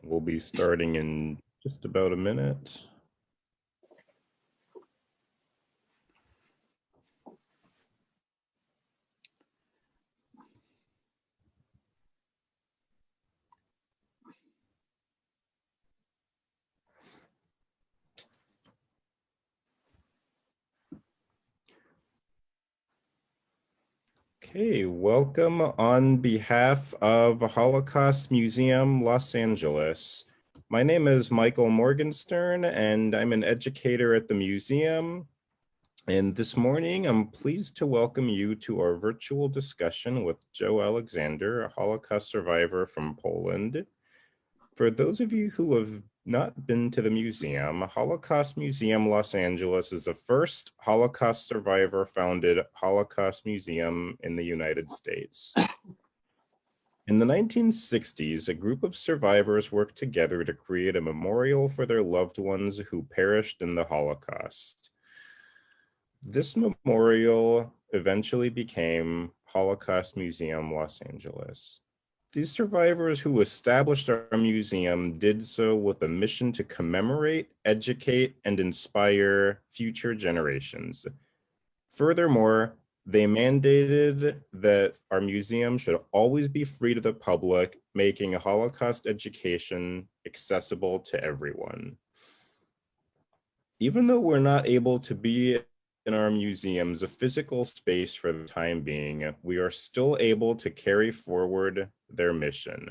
We'll be starting in just about a minute. Okay, welcome on behalf of Holocaust Museum Los Angeles. My name is Michael Morgenstern, and I'm an educator at the museum. And this morning, I'm pleased to welcome you to our virtual discussion with Joe Alexander, a Holocaust survivor from Poland. For those of you who have not been to the museum, Holocaust Museum Los Angeles is the first Holocaust survivor-founded Holocaust museum in the United States. In the 1960s, a group of survivors worked together to create a memorial for their loved ones who perished in the Holocaust. This memorial eventually became Holocaust Museum Los Angeles. These survivors who established our museum did so with a mission to commemorate, educate, and inspire future generations. Furthermore, they mandated that our museum should always be free to the public, making Holocaust education accessible to everyone. Even though we're not able to be in our museums a physical space for the time being, we are still able to carry forward their mission.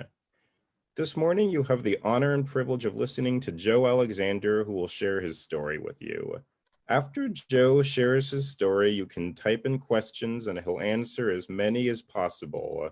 This morning, you have the honor and privilege of listening to Joe Alexander, who will share his story with you. After Joe shares his story, you can type in questions and he'll answer as many as possible.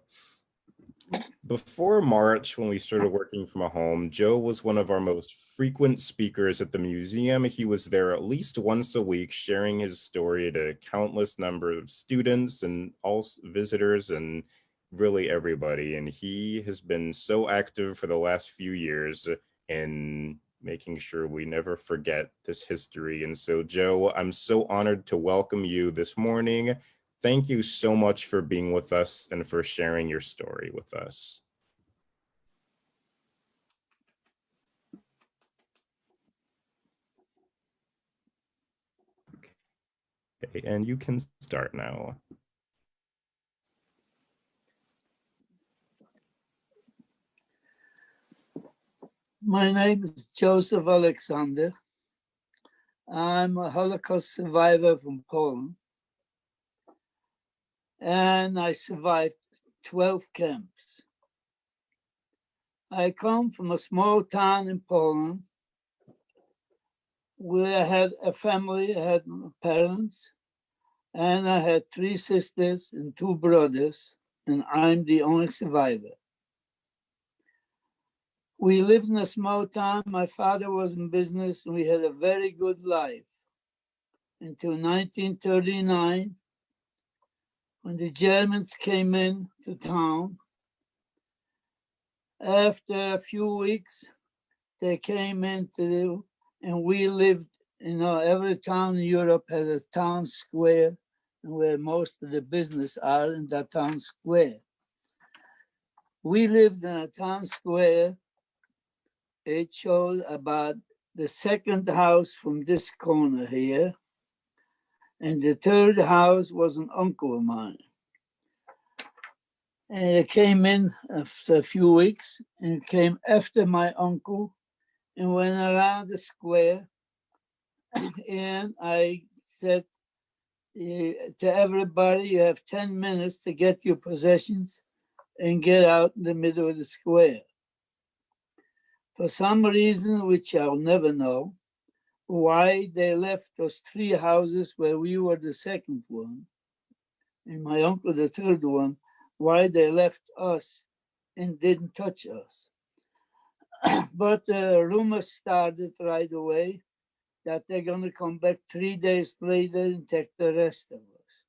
Before March, when we started working from home, Joe was one of our most frequent speakers at the museum. He was there at least once a week, sharing his story to countless number of students and all visitors and really everybody. And he has been so active for the last few years in making sure we never forget this history. And so, Joe, I'm so honored to welcome you this morning. Thank you so much for being with us and for sharing your story with us. Okay, and you can start now. My name is Joseph Alexander. I'm a Holocaust survivor from Poland. And I survived 12 camps. I come from a small town in Poland where I had a family. I had my parents, and I had 3 sisters and 2 brothers, and I'm the only survivor. We lived in a small town. My father was in business, and we had a very good life until 1939, when the Germans came in to town. After a few weeks, they came into, and we lived, every town in Europe has a town square, and where most of the business are in that town square. We lived in a town square. It shows about the second house from this corner here, and the third house was an uncle of mine. And it came in after a few weeks, and it came after my uncle, and went around the square. And I said to everybody, you have 10 minutes to get your possessions and get out in the middle of the square. For some reason, which I'll never know, why they left those 3 houses where we were the second one, and my uncle the third one, why they left us and didn't touch us. But the rumor started right away that they're going to come back 3 days later and take the rest of us.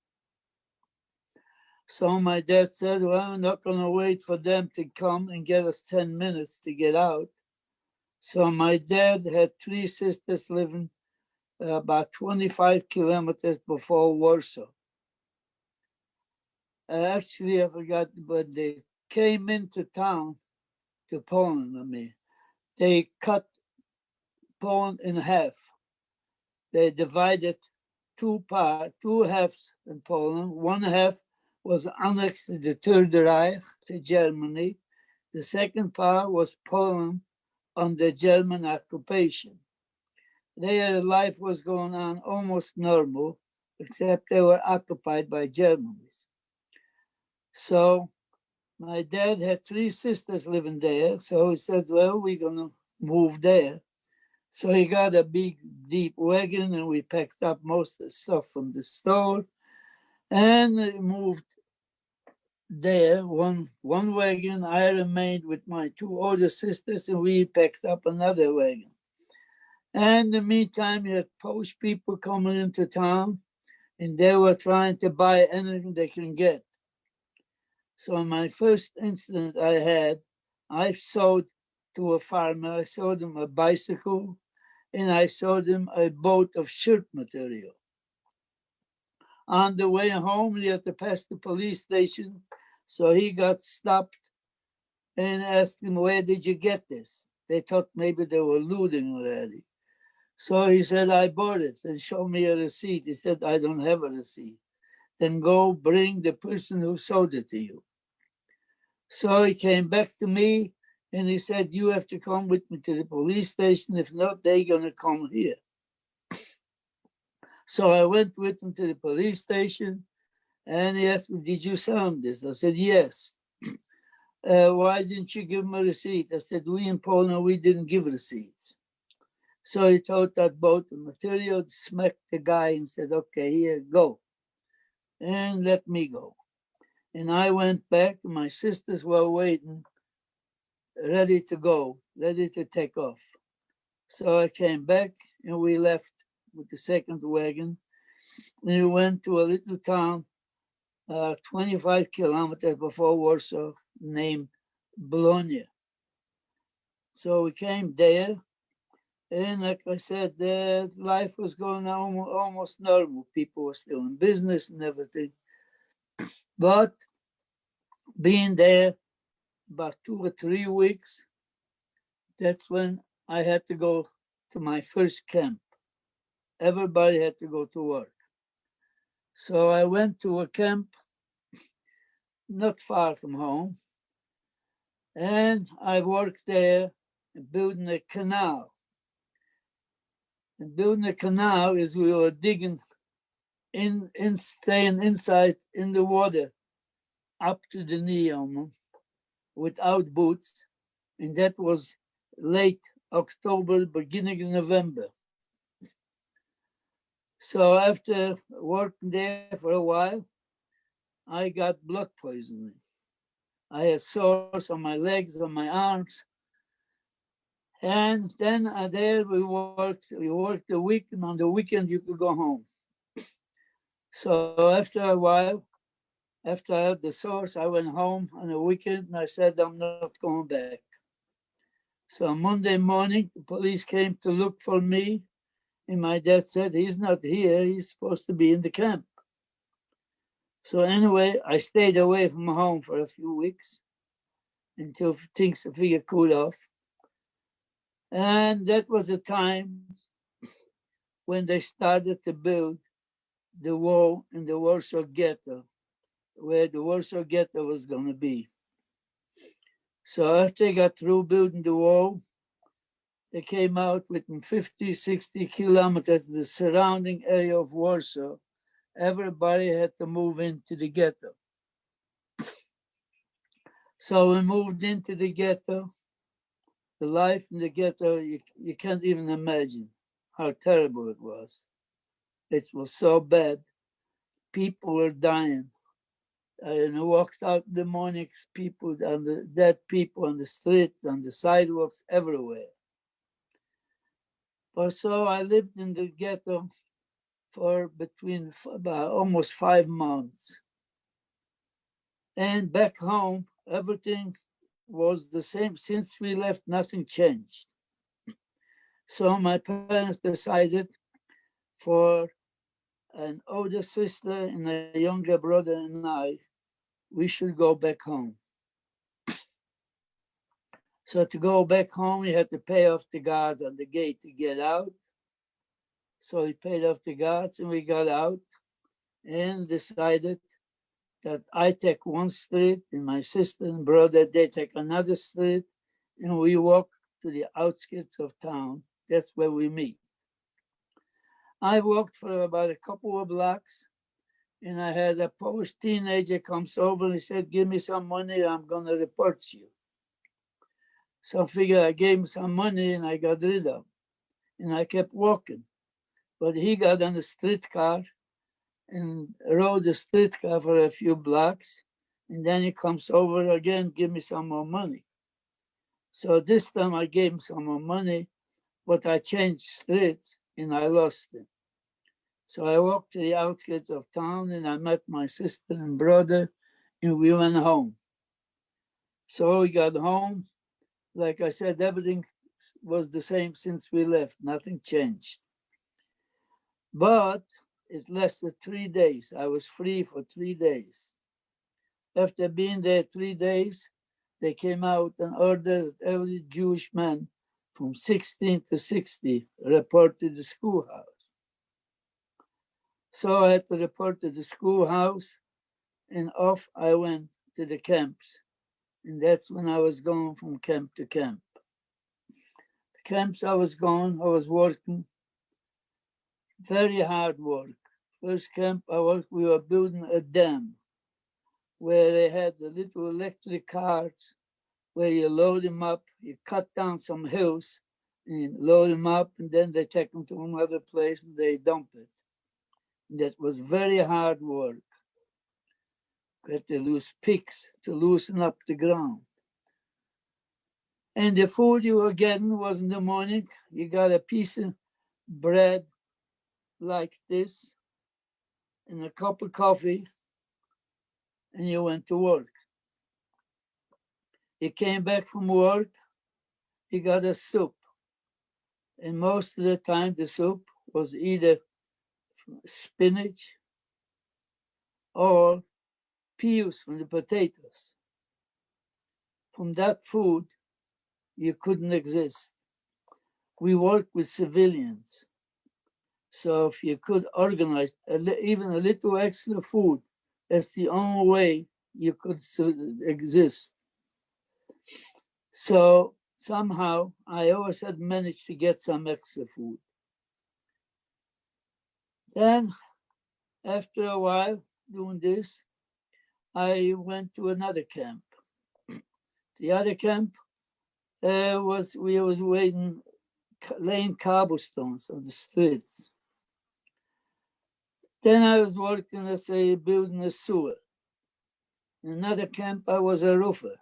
So my dad said, well, I'm not going to wait for them to come and get us 10 minutes to get out. So my dad had 3 sisters living about 25 kilometers before Warsaw. Actually, I forgot, but they came into town, to Poland, they cut Poland in half. They divided two halves in Poland. One half was annexed to the Third Reich, to Germany. The second part was Poland under German occupation. Their life was going on almost normal, except they were occupied by Germans. So my dad had 3 sisters living there. So he said, well, we're going to move there. So he got a big, deep wagon, and we packed up most of the stuff from the store and moved there. One wagon. I remained with my 2 older sisters, and we packed up another wagon. And in the meantime, you had Polish people coming into town, and they were trying to buy anything they can get. So in my first incident I sold to a farmer. I sold him a bicycle, and I sold him a boat of shirt material. On the way home, he had to pass the police station, so he got stopped and asked him, where did you get this? They thought maybe they were looting already. So he said, I bought it, and show me a receipt. He said, I don't have a receipt. Then go bring the person who sold it to you. So he came back to me, and he said, you have to come with me to the police station. If not, they're going to come here. So I went with him to the police station, and he asked me, did you sell him this? I said, yes. Why didn't you give him a receipt? I said, we in Poland, we didn't give receipts. So he told that boat the material, smacked the guy and said, okay, here, go. And let me go. And I went back, and my sisters were waiting, ready to go, ready to take off. So I came back, and we left with the second wagon. And we went to a little town, 25 kilometers before Warsaw, named Bologna. So we came there, and like I said, life was going on almost normal. People were still in business and everything. But being there about 2 or 3 weeks, that's when I had to go to my first camp. Everybody had to go to work. So I went to a camp not far from home, and I worked there building a canal. And building a canal is we were digging staying inside in the water up to the knee almost, without boots. And that was late October, beginning of November. So after working there for a while, I got blood poisoning. I had sores on my legs, on my arms. And then there we worked a week, and on the weekend you could go home. So after a while, after I had the sores, I went home on the weekend, and I said, I'm not going back. So on Monday morning, the police came to look for me, and my dad said, he's not here, he's supposed to be in the camp. So anyway, I stayed away from home for a few weeks until things figured cool off. And that was the time when they started to build the wall in the Warsaw Ghetto, where the Warsaw Ghetto was going to be. So after they got through building the wall, they came out within 50, 60 kilometers, the surrounding area of Warsaw. Everybody had to move into the ghetto. So we moved into the ghetto. The life in the ghetto, you can't even imagine how terrible it was. It was so bad. People were dying. And I walked out in the morning, people, dead people on the street, on the sidewalks, everywhere. But so I lived in the ghetto for about almost 5 months. And back home, everything was the same. Since we left, nothing changed. So my parents decided for an older sister and a younger brother and I, we should go back home. So to go back home, you had to pay off the guard at the gate to get out. So we paid off the guards and we got out and decided that I take one street and my sister and brother, they take another street, and we walk to the outskirts of town. That's where we meet. I walked for about a couple of blocks, and I had a Polish teenager comes over and he said, "Give me some money, I'm gonna report you." So I figured I gave him some money and I got rid of him. And I kept walking. But he got on the streetcar and rode the streetcar for a few blocks. And then he comes over again, give me some more money. So this time I gave him some more money, but I changed streets and I lost him. So I walked to the outskirts of town and I met my sister and brother and we went home. So we got home. Like I said, everything was the same since we left. Nothing changed. But it lasted 3 days. I was free for 3 days. After being there 3 days, they came out and ordered every Jewish man from 16 to 60 report to the schoolhouse. So I had to report to the schoolhouse and off I went to the camps. And that's when I was going from camp to camp. The camps I was going, I was working, very hard work. First camp I worked, we were building a dam where they had the little electric carts where you load them up, you cut down some hills and load them up, and then they take them to another place and they dump it. And that was very hard work. You had to use picks to loosen up the ground. And the food you were getting was in the morning, you got a piece of bread like this and a cup of coffee, and you went to work. You came back from work, you got a soup. And most of the time, the soup was either spinach or peas from the potatoes. From that food, you couldn't exist. We worked with civilians. So if you could organize even a little extra food, that's the only way you could exist. So somehow I always had managed to get some extra food. Then after a while doing this, I went to another camp. The other camp we was waiting, laying cobblestones on the streets. Then I was working as a building a sewer. In another camp, I was a roofer.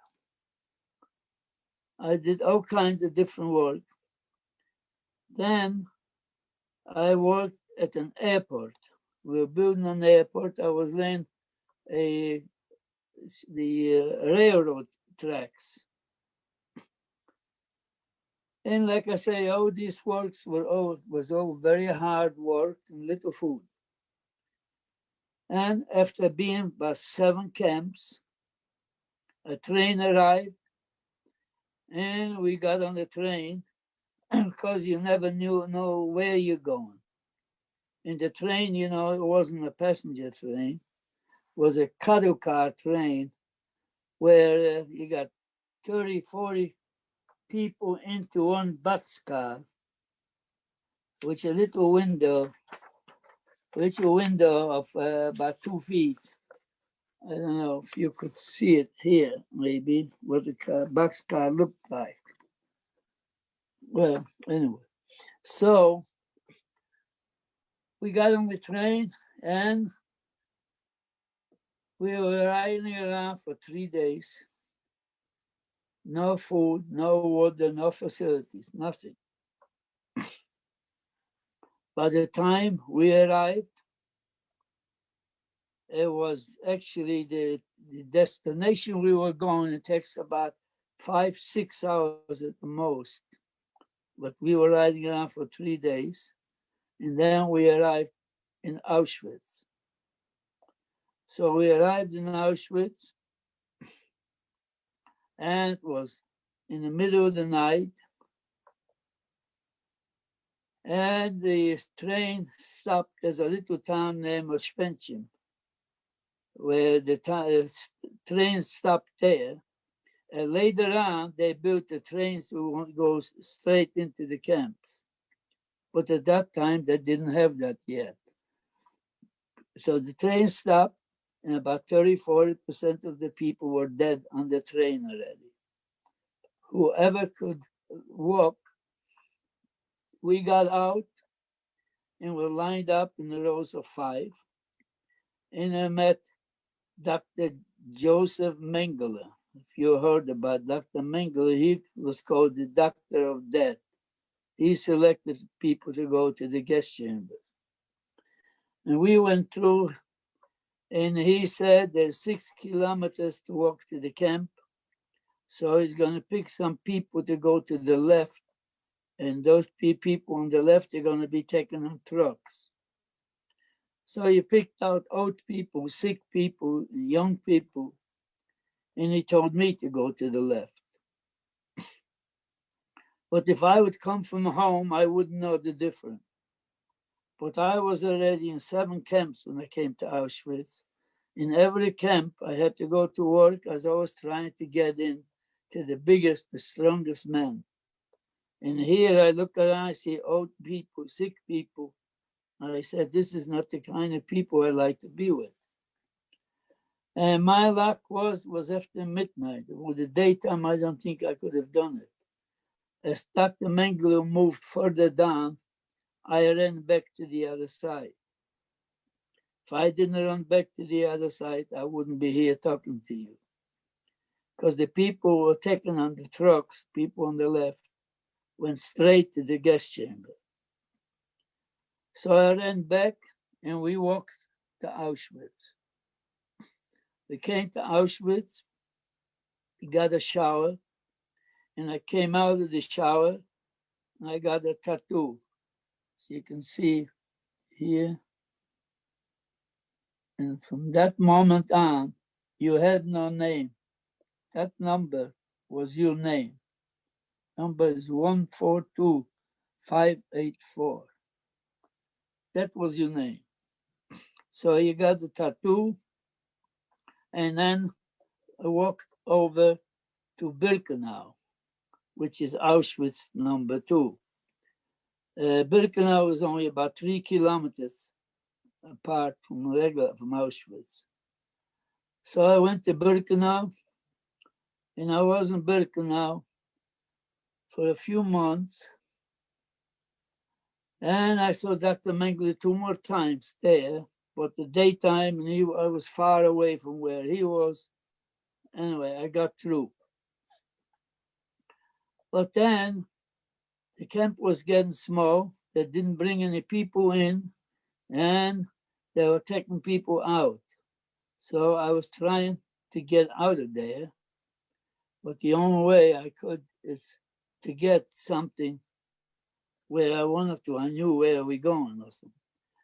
I did all kinds of different work. Then I worked at an airport. We were building an airport. I was laying the railroad tracks. And like I say, all these works was all very hard work and little food. And after being about 7 camps, a train arrived and we got on the train because you never know where you're going. And the train, it wasn't a passenger train, it was a cattle car train where you got 30, 40 people into one boxcar, with a little window of about 2 feet. I don't know if you could see it here, maybe, what the boxcar looked like. Well, anyway, so we got on the train and we were riding around for 3 days. No food, no water, no facilities, nothing. By the time we arrived, it was actually the destination we were going. It takes about 5-6 hours at the most. But we were riding around for 3 days. And then we arrived in Auschwitz. So we arrived in Auschwitz, and it was in the middle of the night, and the train stopped. There's a little town named Ospenchim, where the train stopped there. And later on, they built the trains to go straight into the camps. But at that time, they didn't have that yet. So the train stopped, and about 30–40% of the people were dead on the train already. Whoever could walk, we got out and were lined up in the rows of 5. And I met Dr. Joseph Mengele. If you heard about Dr. Mengele, he was called the doctor of death. He selected people to go to the guest chamber. And we went through, and he said there's 6 kilometers to walk to the camp. So he's going to pick some people to go to the left. And those people on the left are going to be taken on trucks. So he picked out old people, sick people, young people, and he told me to go to the left. But if I would come from home, I wouldn't know the difference. But I was already in 7 camps when I came to Auschwitz. In every camp, I had to go to work as I was trying to get in to the biggest, the strongest men. And here I look around, I see old people, sick people. And I said, this is not the kind of people I like to be with. And my luck was after midnight. With the daytime, I don't think I could have done it. As Dr. Mengele moved further down, I ran back to the other side. If I didn't run back to the other side, I wouldn't be here talking to you. Because the people were taken on the trucks, people on the left, went straight to the gas chamber. So I ran back and we walked to Auschwitz. We came to Auschwitz, we got a shower, and I came out of the shower and I got a tattoo. So you can see here. And from that moment on, you had no name. That number was your name. Number is 142584. That was your name. So you got the tattoo, and then I walked over to Birkenau, which is Auschwitz number 2. Birkenau is only about 3 kilometers apart from Auschwitz. So I went to Birkenau, and I was in Birkenau for a few months. And I saw Dr. Mengele 2 more times there, but the daytime, and I was far away from where he was. Anyway, I got through. But then the camp was getting small. They didn't bring any people in, and they were taking people out. So I was trying to get out of there. But the only way I could is to get something where I wanted to. I knew where we going or something.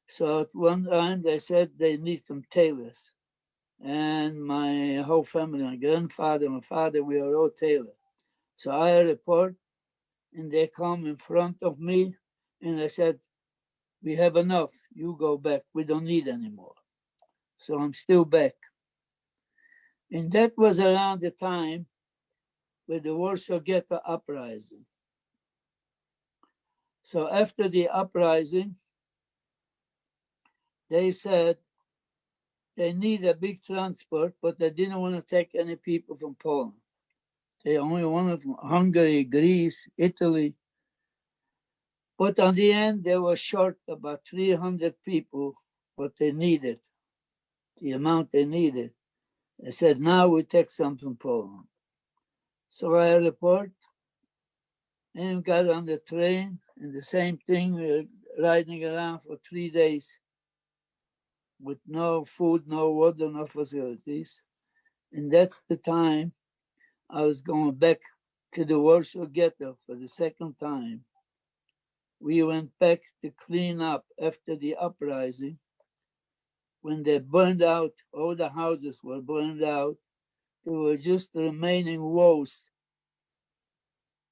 So at one time they said they need some tailors. And my whole family, my grandfather, my father, we are all tailors. So I report, and they come in front of me, and I said, we have enough. You go back. We don't need any more. So I'm still back. And that was around the time with the Warsaw Ghetto uprising. So after the uprising, they said they need a big transport, but they didn't want to take any people from Poland. They only wanted from Hungary, Greece, Italy. But on the end, they were short about 300 people, what they needed, the amount they needed. They said, now we take some from Poland. So I report and got on the train, and the same thing, we were riding around for 3 days with no food, no water, no facilities. And that's the time I was going back to the Warsaw Ghetto for the second time. We went back to clean up after the uprising. When they burned out, all the houses were burned out. There were just the remaining walls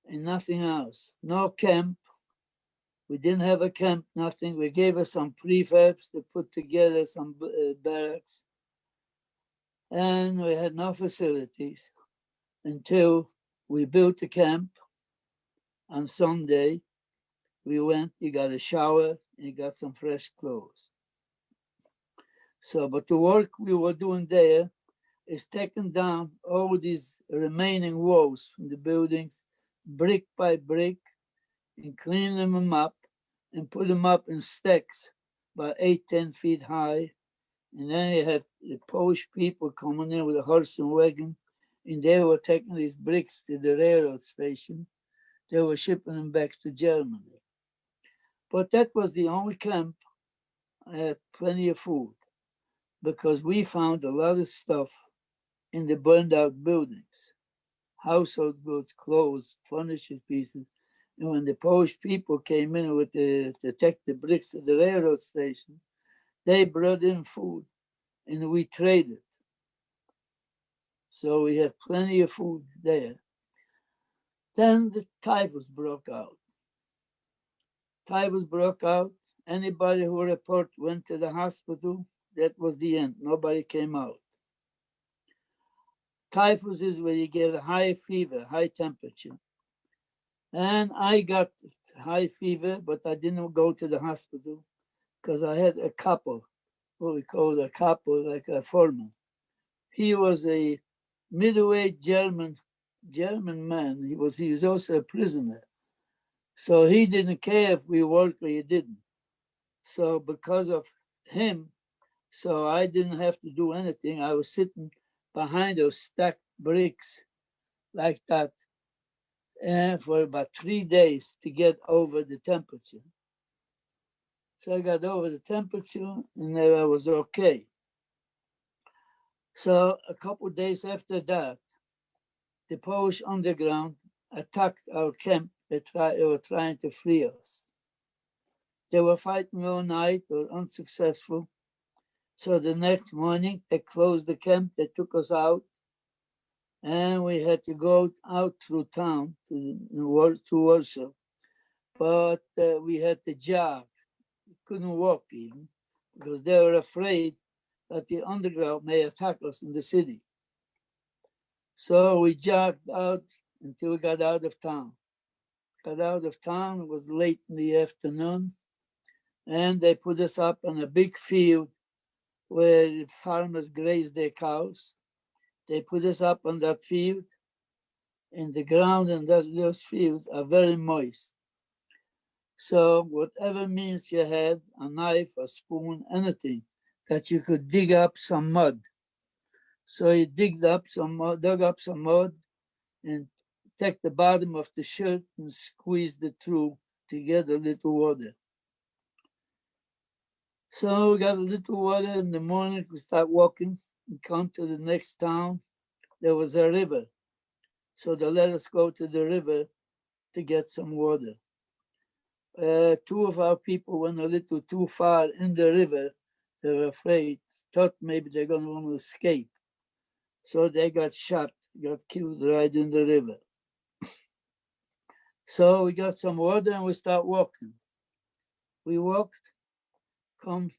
and nothing else. No camp. We didn't have a camp, nothing. We gave us some prefabs to put together some barracks. And we had no facilities until we built a camp on Sunday. We went, you got a shower, and you got some fresh clothes. So, but the work we were doing there is taking down all these remaining walls from the buildings, brick by brick, and cleaning them up and put them up in stacks about 8, 10 feet high. And then you had the Polish people coming in with a horse and wagon, and they were taking these bricks to the railroad station. They were shipping them back to Germany. But that was the only camp. I had plenty of food because we found a lot of stuff in the burned out buildings, household goods, clothes, furniture pieces. And when the Polish people came in with to take the bricks to the railroad station, they brought in food and we traded. So we had plenty of food there. Then the typhus broke out. Typhus broke out. Anybody who report went to the hospital, that was the end. Nobody came out. Typhus is where you get a high fever, high temperature. And I got high fever, but I didn't go to the hospital because I had a couple, what we call a couple, like a foreman. He was a middle-aged German man. He was also a prisoner. So he didn't care if we worked or he didn't. So because of him, so I didn't have to do anything. I was sitting behind those stacked bricks like that and for about 3 days to get over the temperature. So I got over the temperature and then I was okay. So a couple of days after that, the Polish underground attacked our camp. They were trying to free us. They were fighting all night, were unsuccessful. So the next morning, they closed the camp. They took us out, and we had to go out through town to Warsaw. But we had to jog. We couldn't walk even because they were afraid that the underground may attack us in the city. So we jogged out until we got out of town. Got out of town, it was late in the afternoon, and they put us up on a big field where farmers graze their cows. They put us up on that field, and the ground in those fields are very moist. So whatever means you had, a knife, a spoon, anything, that you could dig up some mud. So you dug up some mud, and take the bottom of the shirt and squeezed it through to get a little water. So we got a little water in the morning. We start walking and come to the next town. There was a river. So they let us go to the river to get some water. Two of our people went a little too far in the river. They were afraid, thought maybe they're going to want to escape. So they got shot, got killed right in the river. So we got some water and we start walking. We walked, come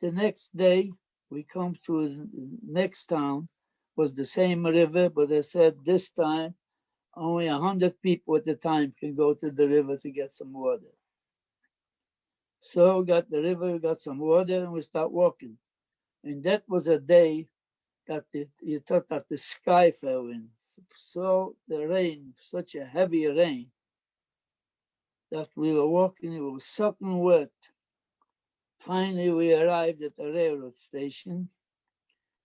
the next day, we come to the next town, was the same river, but they said this time only 100 people at a time can go to the river to get some water. So we got the river, we got some water, and we start walking. And that was a day that you thought that the sky fell in. So the rain, such a heavy rain, that we were walking, it was soaking wet. Finally, we arrived at the railroad station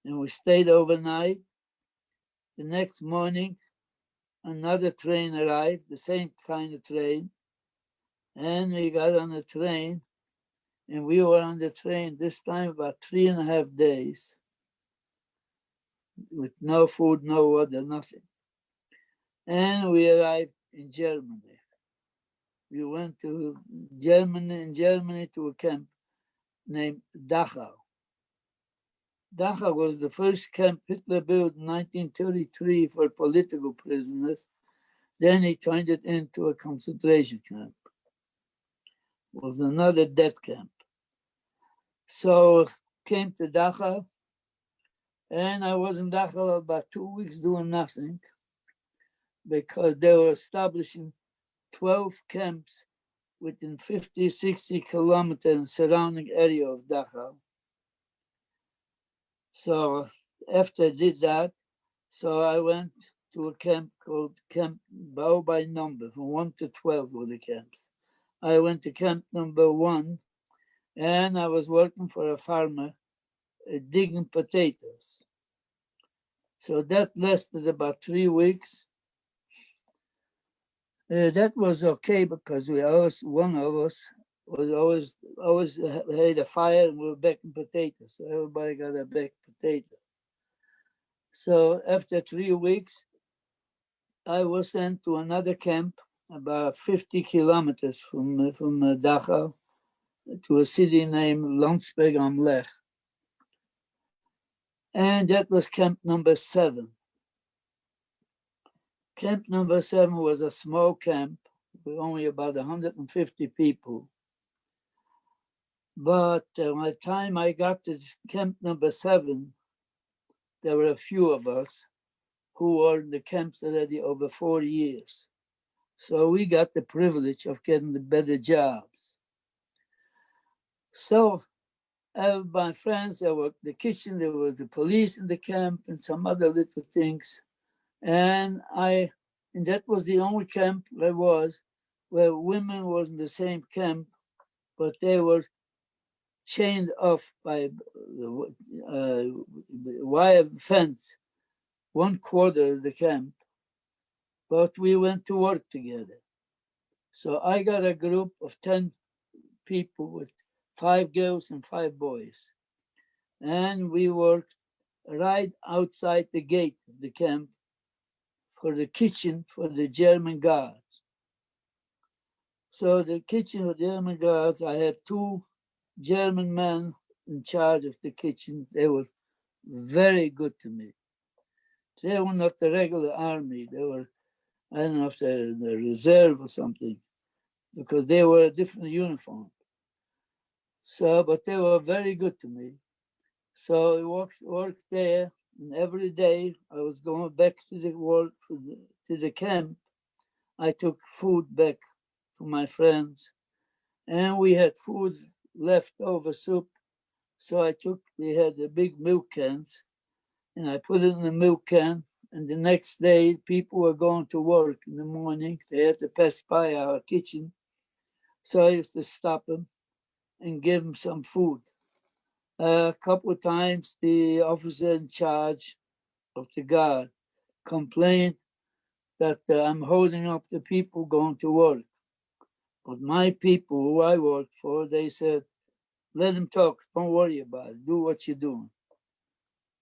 and we stayed overnight. The next morning, another train arrived, the same kind of train. And we got on the train and we were on the train this time about 3.5 days with no food, no water, nothing. And we arrived in Germany. We went to Germany to a camp named Dachau. Dachau was the first camp Hitler built in 1933 for political prisoners. Then he turned it into a concentration camp. It was another death camp. So came to Dachau, and I was in Dachau about 2 weeks doing nothing because they were establishing 12 camps within 50, 60 kilometers surrounding area of Dachau. So after I did that, so I went to a camp called Camp Bow by Number, from 1 to 12 were the camps. I went to camp number 1, and I was working for a farmer digging potatoes. So that lasted about 3 weeks. That was okay because one of us was always had a fire, and we were baking potatoes. So everybody got a baked potato. So after 3 weeks, I was sent to another camp about 50 kilometers from Dachau to a city named Landsberg am Lech. And that was camp number 7. Camp number 7 was a small camp with only about 150 people. But by the time I got to camp number 7, there were a few of us who were in the camps already over 4 years. So we got the privilege of getting the better jobs. So my friends, there were the kitchen, there were the police in the camp and some other little things. And that was the only camp there was where women was in the same camp, but they were chained off by wire fence, 1/4 of the camp, but we went to work together. So I got a group of 10 people with 5 girls and 5 boys. And we worked right outside the gate of the camp for the kitchen for the German guards. So the kitchen for German guards, I had 2 German men in charge of the kitchen. They were very good to me. They were not the regular army. They were, I don't know if they're the reserve or something, because they were a different uniform. So, but they were very good to me. So I worked there, and every day I was going back to the work to the camp. I took food back to my friends, and we had food leftover soup. So we had the big milk cans, and I put it in the milk can. And the next day, people were going to work in the morning. They had to pass by our kitchen. So I used to stop them and give them some food. A couple of times, the officer in charge of the guard complained that I'm holding up the people going to work. But my people who I work for, they said, let them talk. Don't worry about it. Do what you're doing.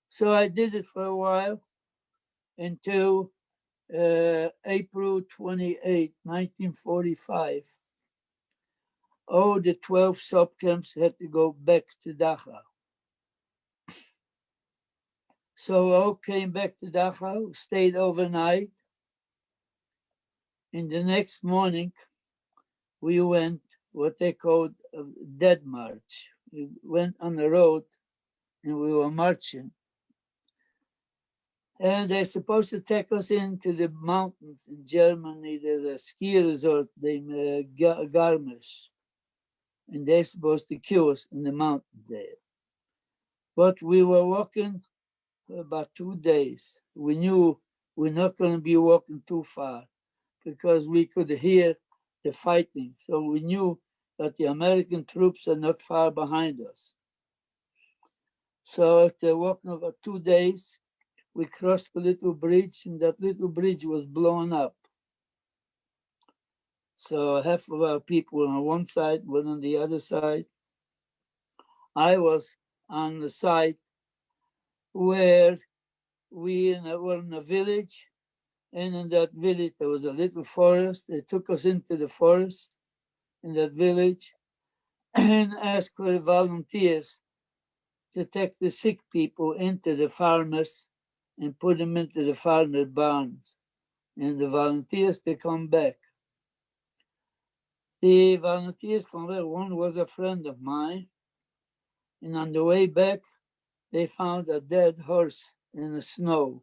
So I did it for a while until April 28, 1945. All the 12 subcamps had to go back to Dachau. So all came back to Dachau, stayed overnight. And the next morning, we went what they called a dead march. We went on the road and we were marching. And they're supposed to take us into the mountains in Germany. There's a ski resort named Garmisch. And they're supposed to kill us in the mountain there. But we were walking for about 2 days. We knew we're not going to be walking too far because we could hear the fighting. So we knew that the American troops are not far behind us. So after walking about 2 days, we crossed a little bridge, and that little bridge was blown up. So half of our people were on one side, one on the other side. I was on the side where we were in a village, and in that village there was a little forest. They took us into the forest in that village and asked for the volunteers to take the sick people into the farmers and put them into the farmer barns. and the volunteers, they come back. The volunteers come back. One was a friend of mine, and on the way back, they found a dead horse in the snow.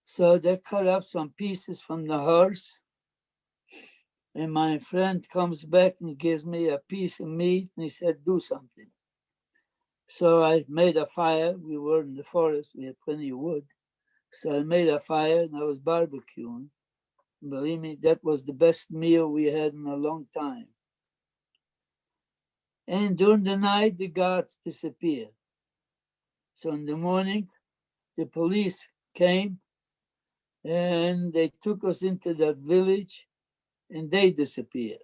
So they cut up some pieces from the horse, and my friend comes back and gives me a piece of meat, and he said, do something. So I made a fire. We were in the forest. We had plenty of wood. So I made a fire, and I was barbecuing. Believe me, that was the best meal we had in a long time. And during the night, the guards disappeared. So in the morning, the police came and they took us into that village and they disappeared.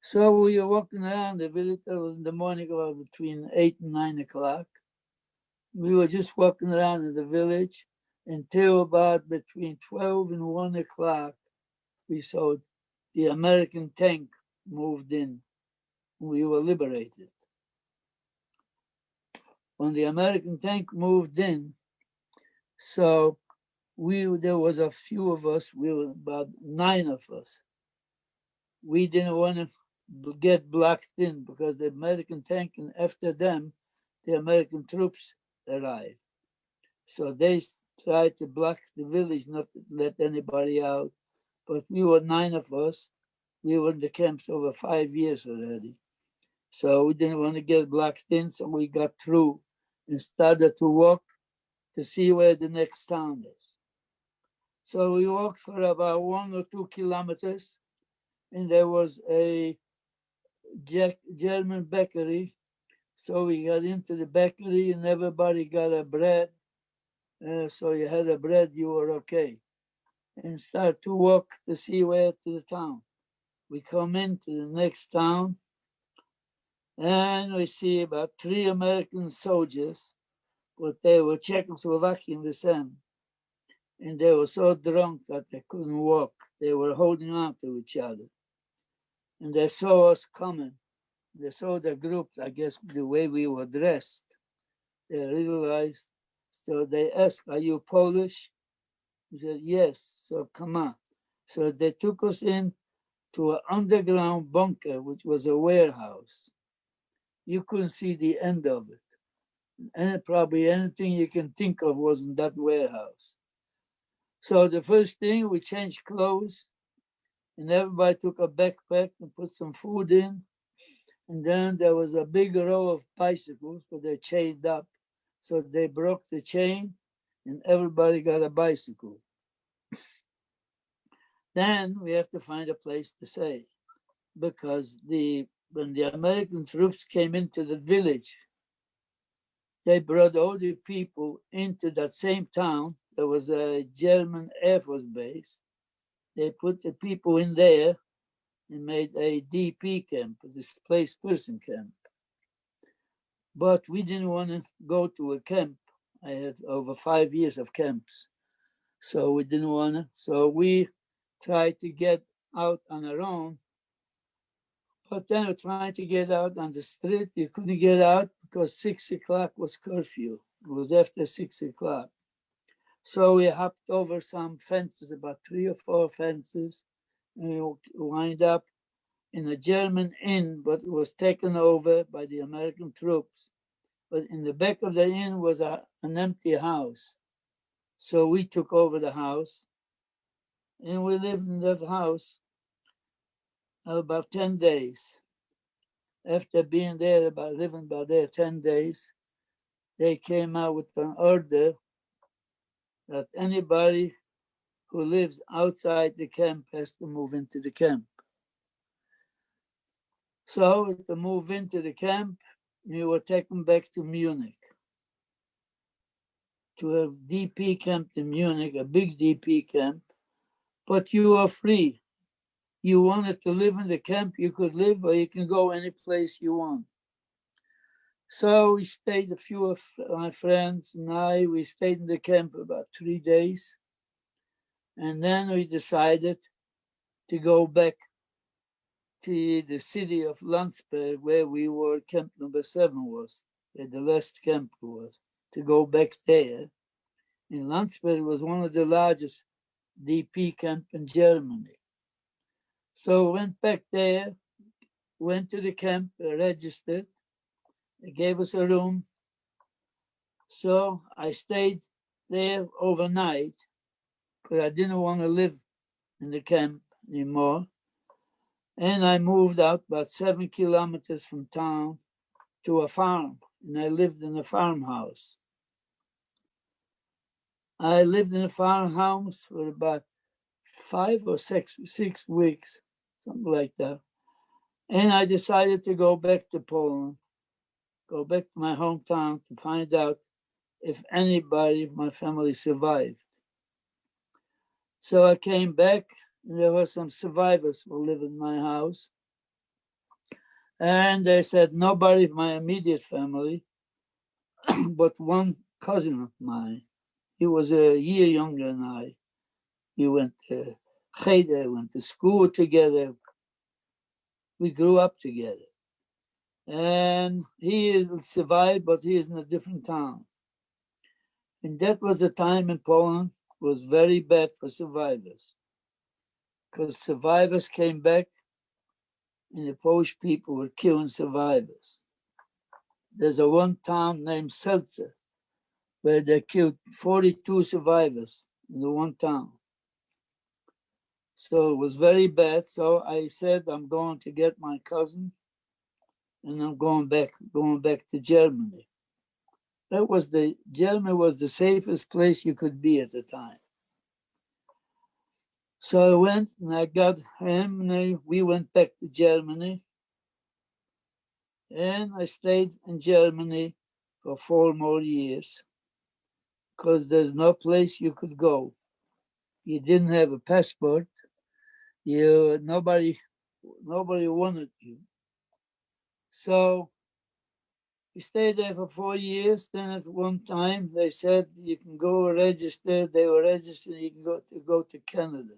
So we were walking around the village. That was in the morning, about between 8 and 9 o'clock. We were just walking around in the village until about between 12 and 1 o'clock. We saw the American tank moved in. We were liberated. When the American tank moved in, so there was a few of us, we were about 9 of us. We didn't want to get blocked in because the American tank, and after them, the American troops arrived. So they tried to block the village, not to let anybody out. But we were 9 of us. We were in the camps over 5 years already. So we didn't want to get blocked in, so we got through and started to walk to see where the next town is. So we walked for about 1 or 2 kilometers, and there was a German bakery. So we got into the bakery, and everybody got a bread. So you had a bread, you were okay. And start to walk to see where to the town. We come into the next town, and we see about 3 American soldiers, but they were Czechoslovakian descent. And they were so drunk that they couldn't walk. They were holding on to each other. And they saw us coming. They saw the group, I guess, the way we were dressed. They realized, so they asked, are you Polish? We said, yes, so come on. So they took us in to an underground bunker, which was a warehouse. You couldn't see the end of it. And probably anything you can think of was in that warehouse. So the first thing, we changed clothes, and everybody took a backpack and put some food in. And then there was a big row of bicycles, but they're chained up. So they broke the chain, and everybody got a bicycle. Then we have to find a place to stay, because when the American troops came into the village, they brought all the people into that same town. There was a German Air Force base. They put the people in there and made a DP camp, a displaced person camp. But we didn't want to go to a camp. I had over 5 years of camps. So we didn't want to. So we tried to get out on our own. But then we trying to get out on the street. You couldn't get out because 6 o'clock was curfew. It was after 6 o'clock. So we hopped over some fences, about 3 or 4 fences, and we wind up in a German inn, but it was taken over by the American troops. But in the back of the inn was an empty house. So we took over the house, and we lived in that house about 10 days. After being there, living about there 10 days, they came out with an order that anybody who lives outside the camp has to move into the camp. So to move into the camp, we were taken back to Munich, to a DP camp in Munich, a big DP camp, but you are free. You wanted to live in the camp, you could live, or you can go any place you want. So we stayed, a few of my friends and we stayed in the camp about 3 days. And then we decided to go back to the city of Landsberg, where we were, camp number 7 was, where the last camp was, to go back there. in Landsberg was one of the largest DP camp in Germany. So went back there, went to the camp, registered. They gave us a room. So I stayed there overnight because I didn't want to live in the camp anymore. And I moved out about 7 kilometers from town to a farm. And I lived in a farmhouse. I lived in a farmhouse for about 5 or 6 weeks, something like that. And I decided to go back to Poland, go back to my hometown to find out if anybody of my family survived. So I came back, and there were some survivors who lived in my house. And they said nobody of my immediate family, but one cousin of mine. He was a year younger than I. We went to cheder, went to school together. We grew up together. And he survived, but he is in a different town. And that was a time in Poland was very bad for survivors, because survivors came back and the Polish people were killing survivors. There's a one town named Selce where they killed 42 survivors in the one town. So it was very bad. So I said, I'm going to get my cousin and I'm going back to Germany. Germany was the safest place you could be at the time. So I went and I got him and we went back to Germany. And I stayed in Germany for 4 more years because there's no place you could go. You didn't have a passport. Nobody wanted you. So we stayed there for 4 years. Then at one time they said you can go register. They were registered. You can go to Canada.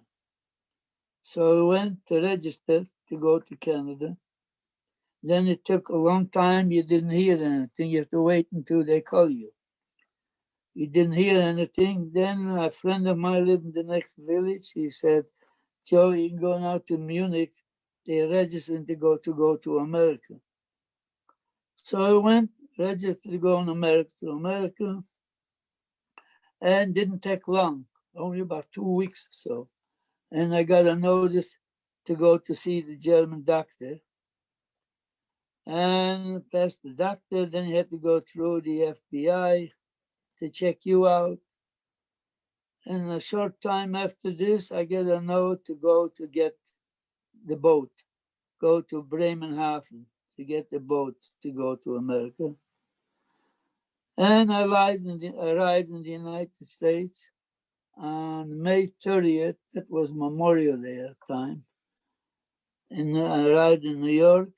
So we went to register to go to Canada. Then it took a long time. You didn't hear anything. You have to wait until they call you. You didn't hear anything. Then a friend of mine lived in the next village. He said, Joe, you can go now to Munich. They're registering to go to America. So I went, registered to go to America, and didn't take long, only about 2 weeks or so. And I got a notice to go to see the German doctor. And past the doctor, then you had to go through the FBI to check you out. And a short time after this, I get a note to go to get the boat, go to Bremenhaven to get the boat to go to America. And I arrived in the United States on May 30th. That was Memorial Day at the time. And I arrived in New York.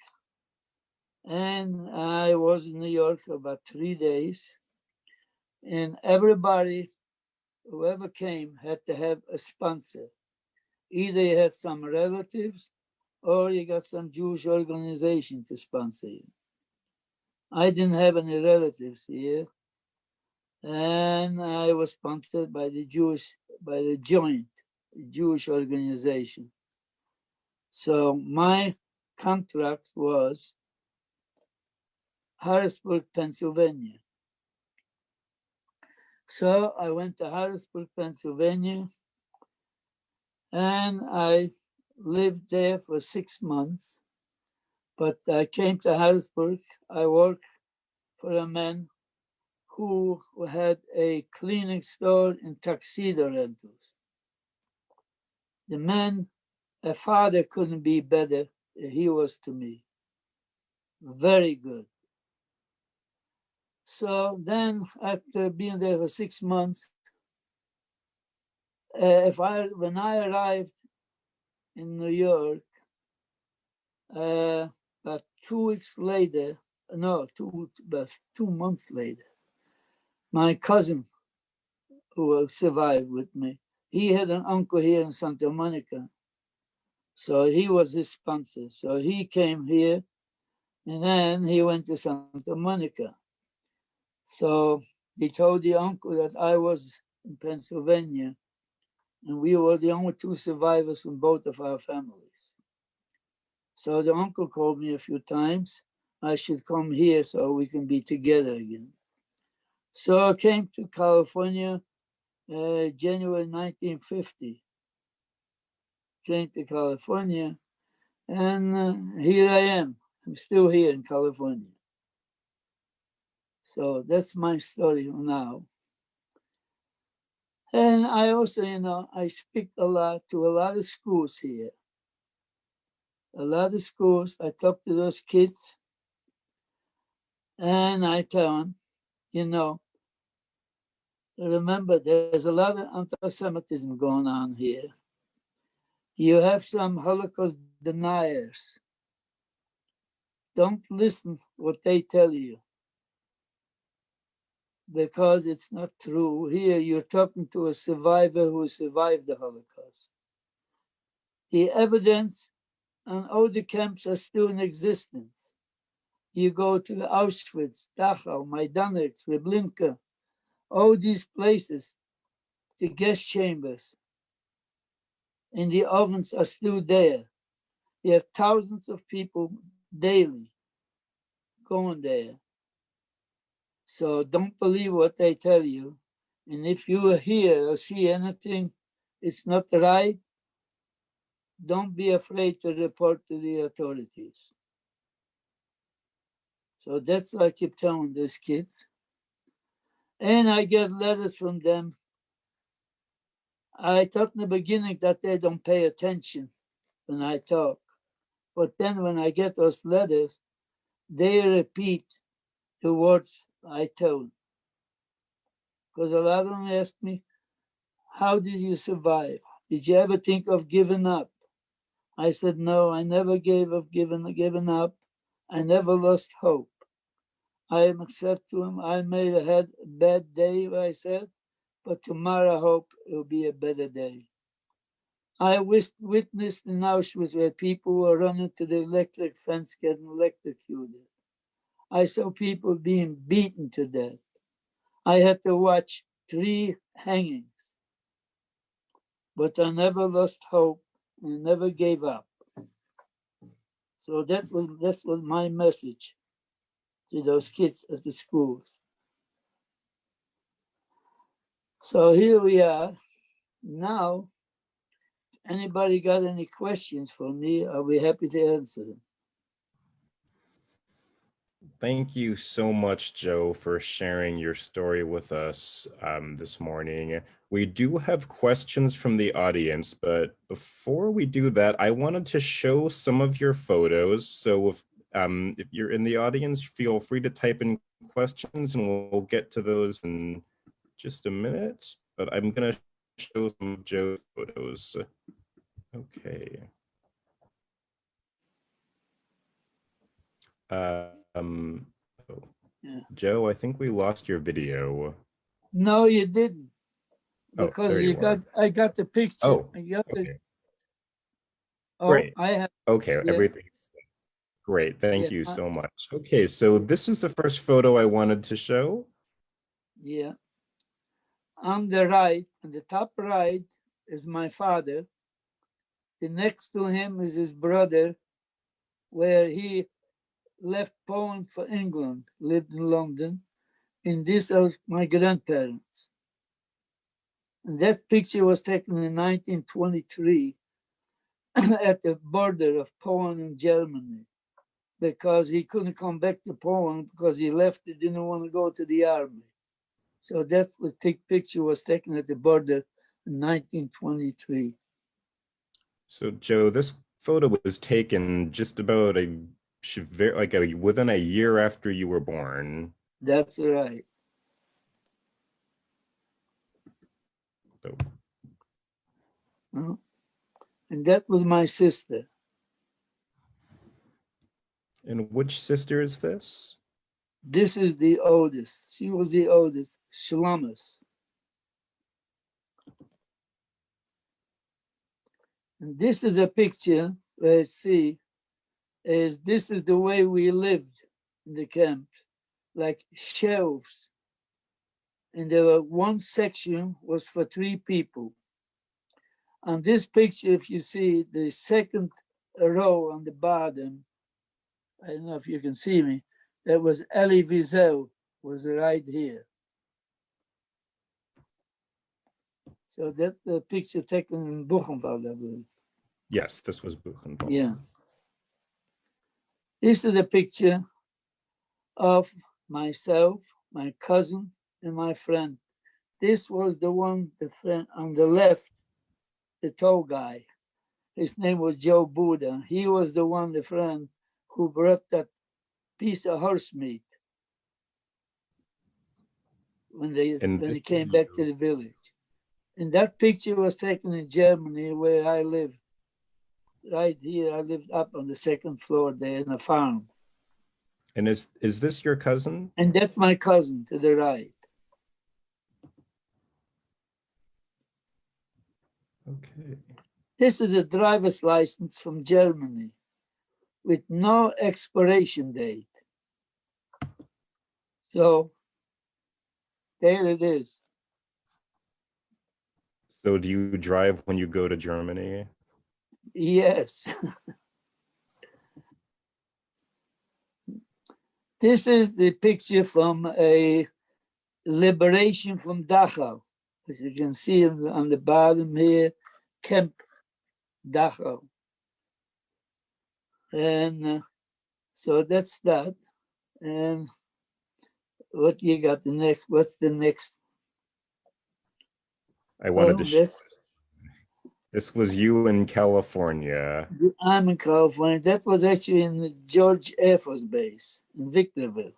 And I was in New York for about 3 days. And everybody, whoever came, had to have a sponsor. Either you had some relatives or you got some Jewish organization to sponsor you. I didn't have any relatives here. And I was sponsored by the Joint, the Jewish organization. So my contract was Harrisburg, Pennsylvania. So I went to Harrisburg, Pennsylvania, and I lived there for 6 months. But I came to Harrisburg. I worked for a man who had a cleaning store in tuxedo rentals. The man, a father couldn't be better. He was to me. Very good. So then, after being there for 6 months, when I arrived in New York, about 2 weeks later, no, about 2 months later, my cousin who survived with me, he had an uncle here in Santa Monica. So he was his sponsor. So he came here and then he went to Santa Monica. So he told the uncle that I was in Pennsylvania, and we were the only two survivors from both of our families. So the uncle called me a few times. I should come here so we can be together again. So I came to California, January 1950. Came to California, and here I am. I'm still here in California. So that's my story now. And I also, I speak a lot to a lot of schools here. A lot of schools, I talk to those kids and I tell them, remember there's a lot of anti-Semitism going on here. You have some Holocaust deniers. Don't listen what they tell you because it's not true. Here you're talking to a survivor who survived the Holocaust. The evidence on all the camps are still in existence. You go to Auschwitz, Dachau, Majdanek, Treblinka, all these places, the gas chambers, and the ovens are still there. You have thousands of people daily going there. So don't believe what they tell you. And if you hear or see anything, it's not right, don't be afraid to report to the authorities. So that's what I keep telling these kids. And I get letters from them. I thought in the beginning that they don't pay attention when I talk. But then when I get those letters, they repeat the words I told. Because a lot of them ask me, how did you survive? Did you ever think of giving up? I said, no, I never gave up giving up. I never lost hope. I said to him, I may have had a bad day, I said, but tomorrow I hope it will be a better day. I witnessed in Auschwitz where people were running to the electric fence getting electrocuted. I saw people being beaten to death. I had to watch 3 hangings, but I never lost hope and never gave up. So that was my message to those kids at the schools. So here we are. Now, anybody got any questions for me? I'll be happy to answer them. Thank you so much, Joe, for sharing your story with us this morning. We do have questions from the audience, but before we do that, I wanted to show some of your photos. So if you're in the audience, feel free to type in questions and we'll get to those in just a minute. But I'm going to show some of Joe's photos. Okay. Oh. Yeah. Joe, I think we lost your video. No, you didn't. Because are. I got the picture. Oh, I got okay. Great. I have. Okay, yeah. Everything's great. Thank you so much. Okay, so this is the first photo I wanted to show. Yeah. On the right, on the top right, is my father. The next to him is his brother, where he left Poland for England, lived in London. And these are my grandparents. And that picture was taken in 1923 at the border of Poland and Germany, because he couldn't come back to Poland because he left. He didn't want to go to the army. So that picture was taken at the border in 1923. So Joe, this photo was taken just about within a year after you were born. That's right. So. And that was my sister. And which sister is this? This is the oldest. She was the oldest, Shlomis. And this is a picture, let's see, this is the way we lived in the camp, like shelves. and there were one section was for 3 people. On this picture, if you see the second row on the bottom, I don't know if you can see me, that was Elie Wiesel, was right here. So that's the picture taken in Buchenwald, I believe. Yes, this was Buchenwald. Yeah. This is a picture of myself, my cousin, and my friend. This was the one, the friend on the left, the tall guy. His name was Joe Buddha. He was the one, the friend, who brought that piece of horse meat when he came back to the village. And that picture was taken in Germany, where I live. Right here, I lived up on the second floor there in a farm. And is this your cousin? And that's my cousin to the right. Okay. This is a driver's license from Germany with no expiration date. So there it is. So do you drive when you go to Germany? Yes. This is the picture from a liberation from Dachau. As you can see on the bottom here, Camp Dachau. And so that's that. And what you got the next? What's the next? I wanted to show this was you in California. I'm in California. That was actually in the George Air Force Base in Victorville.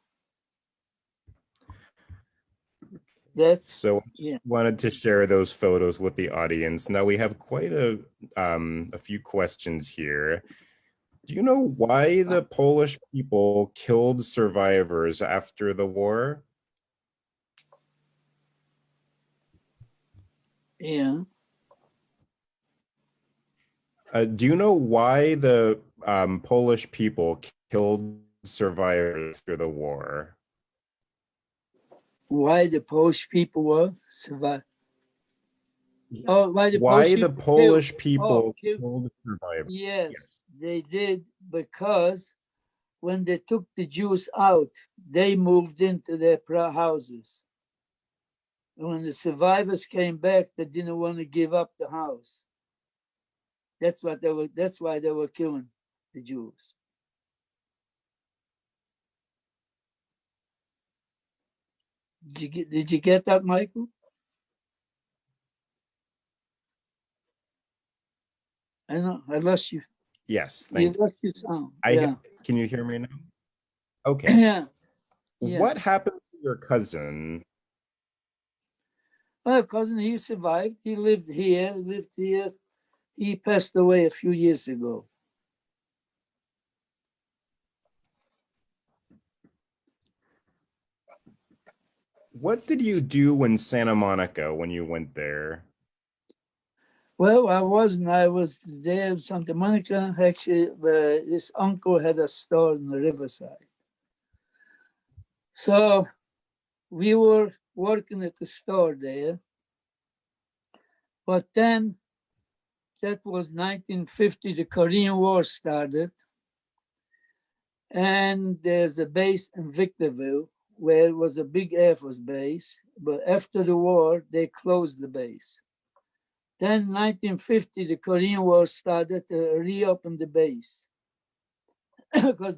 That's so yeah. Wanted to share those photos with the audience. Now we have quite a few questions here. Do you know why the Polish people killed survivors after the war? Yeah. Do you know why the Polish people killed survivors after the war? Why the Polish people were survived? Oh, why the Polish people killed survivors? Yes, they did, because when they took the Jews out, they moved into their houses. And when the survivors came back, they didn't want to give up the house. That's why they were killing the Jews. Did you get that, Michael? I know I lost you. Yes, You thank lost your sound. Can you hear me now? Okay. Yeah. What happened to your cousin? Well, cousin, he survived. He lived here. He passed away a few years ago. What did you do in Santa Monica when you went there? Well, I was there in Santa Monica. Actually, his uncle had a store in the riverside. So we were working at the store there. But then, that was 1950, the Korean War started. And there's a base in Victorville where it was a big Air Force base. But after the war, they closed the base. Then 1950, the Korean War started to reopen the base because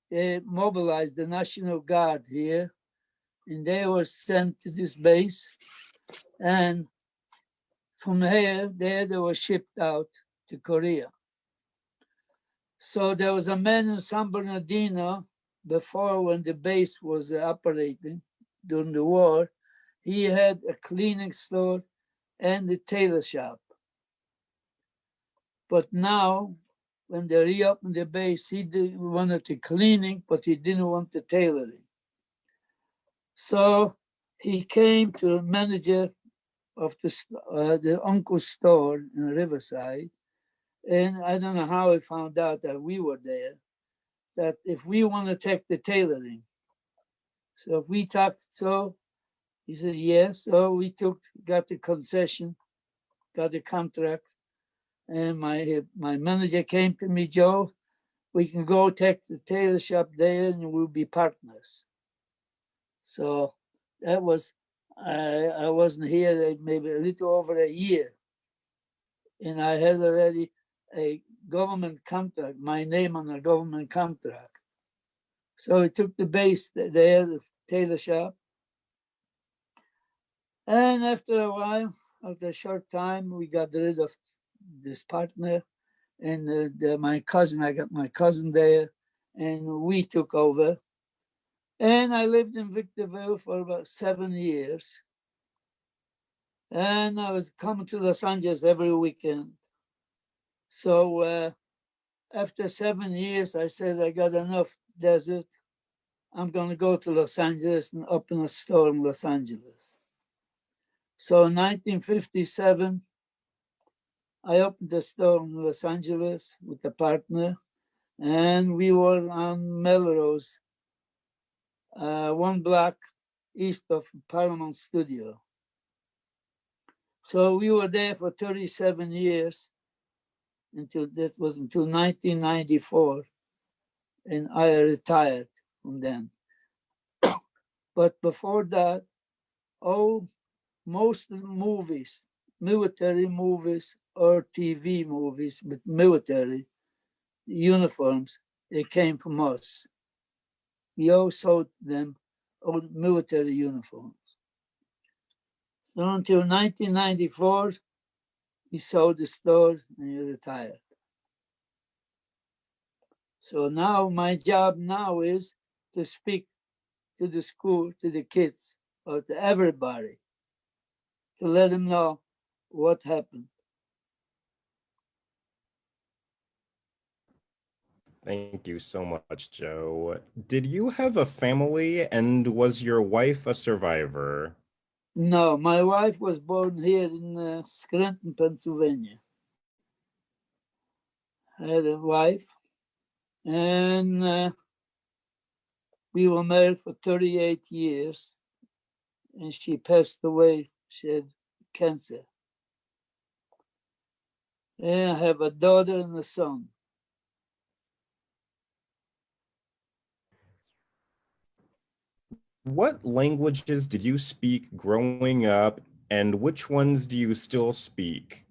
they mobilized the National Guard here, and they were sent to this base. And from there they were shipped out to Korea. So there was a man in San Bernardino before, when the base was operating during the war. He had a cleaning store and a tailor shop. But now, when they reopened the base, he wanted the cleaning, but he didn't want the tailoring. So he came to the manager of the uncle's store in Riverside, and I don't know how he found out that we were there, that if we want to take the tailoring. So if we talked, so He said, yes. So we got the concession, got the contract. And my manager came to me, Joe, we can go take the tailor shop there and we'll be partners. So that was, I wasn't here maybe a little over a year. And I had already a government contract, my name on a government contract. So we took the base there, the tailor shop. And after a while, after a short time, we got rid of this partner. And my cousin, I got my cousin there, and we took over. And I lived in Victorville for about 7 years. And I was coming to Los Angeles every weekend. So after 7 years, I said, I got enough desert. I'm going to go to Los Angeles and open a store in Los Angeles. So in 1957, I opened a store in Los Angeles with a partner, and we were on Melrose, 1 block east of Paramount Studio. So we were there for 37 years until 1994, and I retired from then. But before that, most of the movies, military movies or TV movies with military uniforms, they came from us. We all sold them old military uniforms. So until 1994, he sold the store and he retired. So now my job now is to speak to the school, to the kids, or to everybody, to let them know what happened. Thank you so much, Joe. Did you have a family and was your wife a survivor? No, my wife was born here in Scranton, Pennsylvania. I had a wife, and we were married for 38 years, and she passed away. She had cancer. And I have a daughter and a son. What languages did you speak growing up, and which ones do you still speak?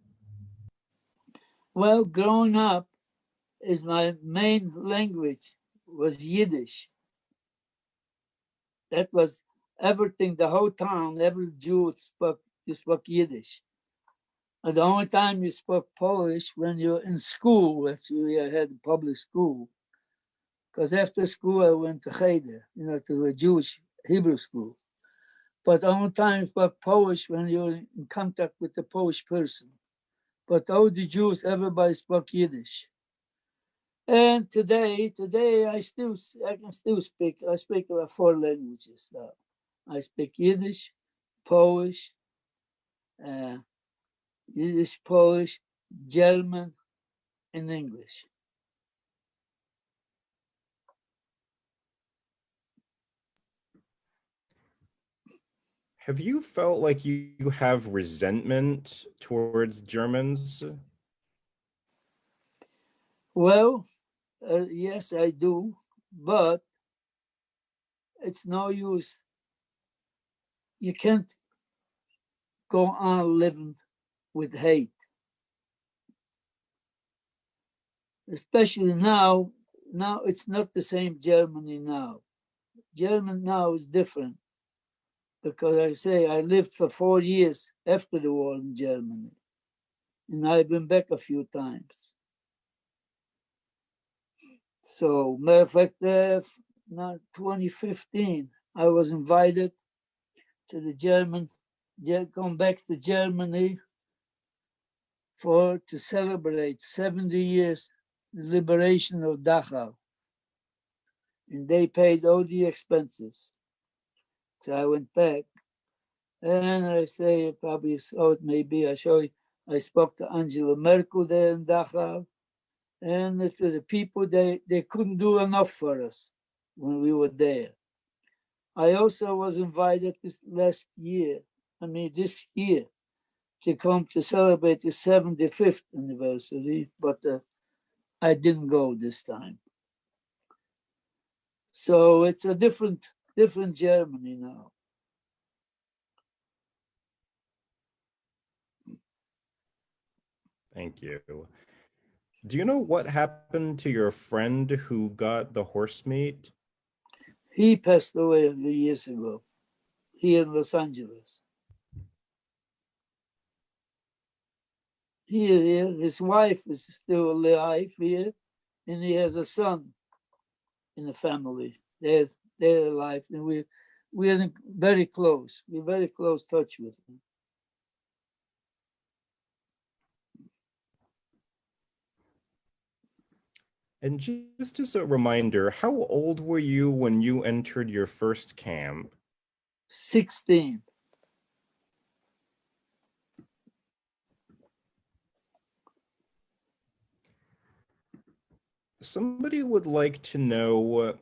Well, growing up, is my main language was Yiddish. That was everything, the whole town, every Jew spoke Yiddish. And the only time you spoke Polish when you're in school, actually I had public school. Because after school I went to Cheder, to a Jewish Hebrew school. But the only time you spoke Polish when you're in contact with the Polish person. But all the Jews, everybody spoke Yiddish. And today I can still speak. I speak about 4 languages now. I speak Yiddish, Polish, uh, Polish, German, and English. Have you felt like you have resentment towards Germans? Well, yes, I do, but it's no use. You can't go on living with hate, especially now. Now it's not the same Germany now. German now is different because I say I lived for 4 years after the war in Germany, and I've been back a few times. So, matter of fact, now 2015, I was invited to the come back to Germany to celebrate 70 years the liberation of Dachau, and they paid all the expenses. So I went back, and I say probably so it may be. I spoke to Angela Merkel there in Dachau, and to the people they couldn't do enough for us when we were there. I also was invited this year, to come to celebrate the 75th anniversary, but I didn't go this time. So it's a different Germany now. Thank you. Do you know what happened to your friend who got the horse meat? He passed away a few years ago here in Los Angeles. Here, his wife is still alive here, and he has a son in the family. They're alive, and we're very close. We're very close touch with them. And just as a reminder, how old were you when you entered your first camp? 16. Somebody would like to know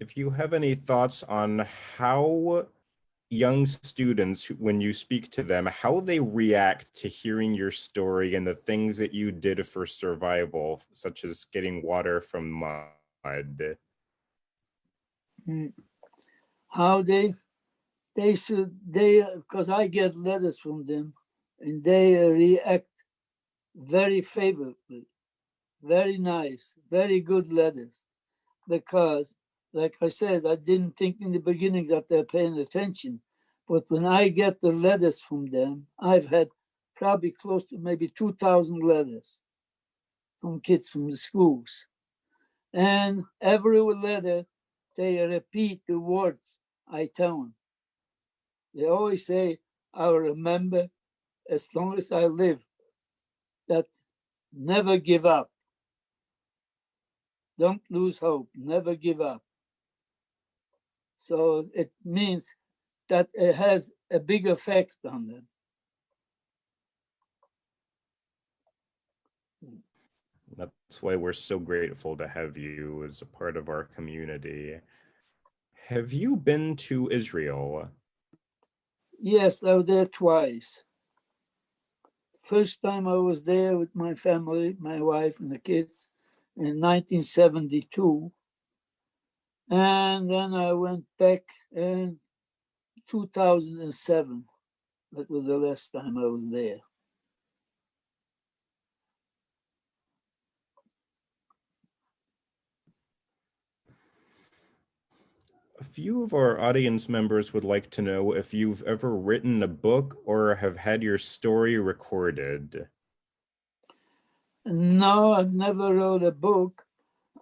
if you have any thoughts on how young students, when you speak to them, how they react to hearing your story and the things that you did for survival, such as getting water from mud. How because I get letters from them, and they react very favorably, very nice, very good letters. Because, like I said, I didn't think in the beginning that they're paying attention. But when I get the letters from them, I've had probably close to maybe 2,000 letters from kids from the schools. And every letter, they repeat the words I tell them. They always say, I'll remember as long as I live that never give up. Don't lose hope, never give up. So it means that it has a big effect on them. That's why we're so grateful to have you as a part of our community. Have you been to Israel? Yes, I was there twice. First time I was there with my family, my wife and the kids in 1972. And then I went back in 2007. That was the last time I was there. A few of our audience members would like to know if you've ever written a book or have had your story recorded. No, I've never wrote a book.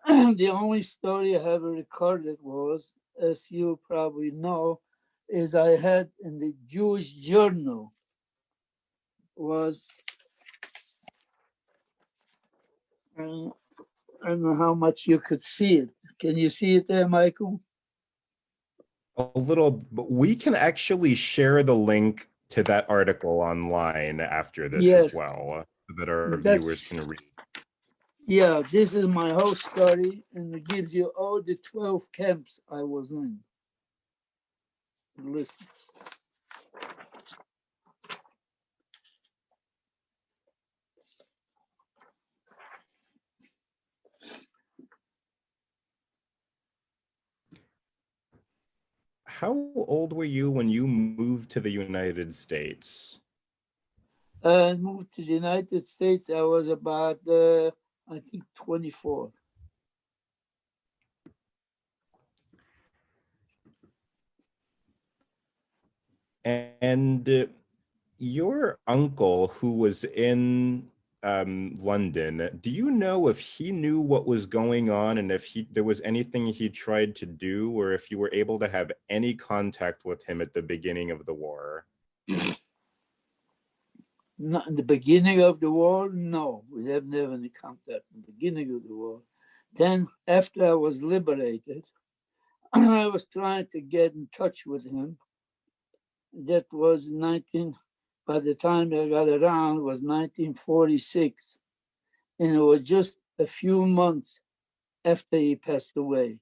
The only story I ever recorded was, as you probably know, is I had in the Jewish Journal was, I don't know how much you could see it. Can you see it there, Michael? A little, but we can actually share the link to that article online after this as Yes, well, so that our that's, viewers can read. yeah, this is my whole story, and it gives you all the 12 camps I was in. Listen. How old were you when you moved to the United States? I moved to the United States. I was about, I think, 24. And your uncle, who was in London, do you know if he knew what was going on and if there was anything he tried to do, or if you were able to have any contact with him at the beginning of the war? Not in the beginning of the war, no. We have never any contact in the beginning of the war. Then, after I was liberated, I was trying to get in touch with him. That was 19, by the time I got around, was 1946. And it was just a few months after he passed away.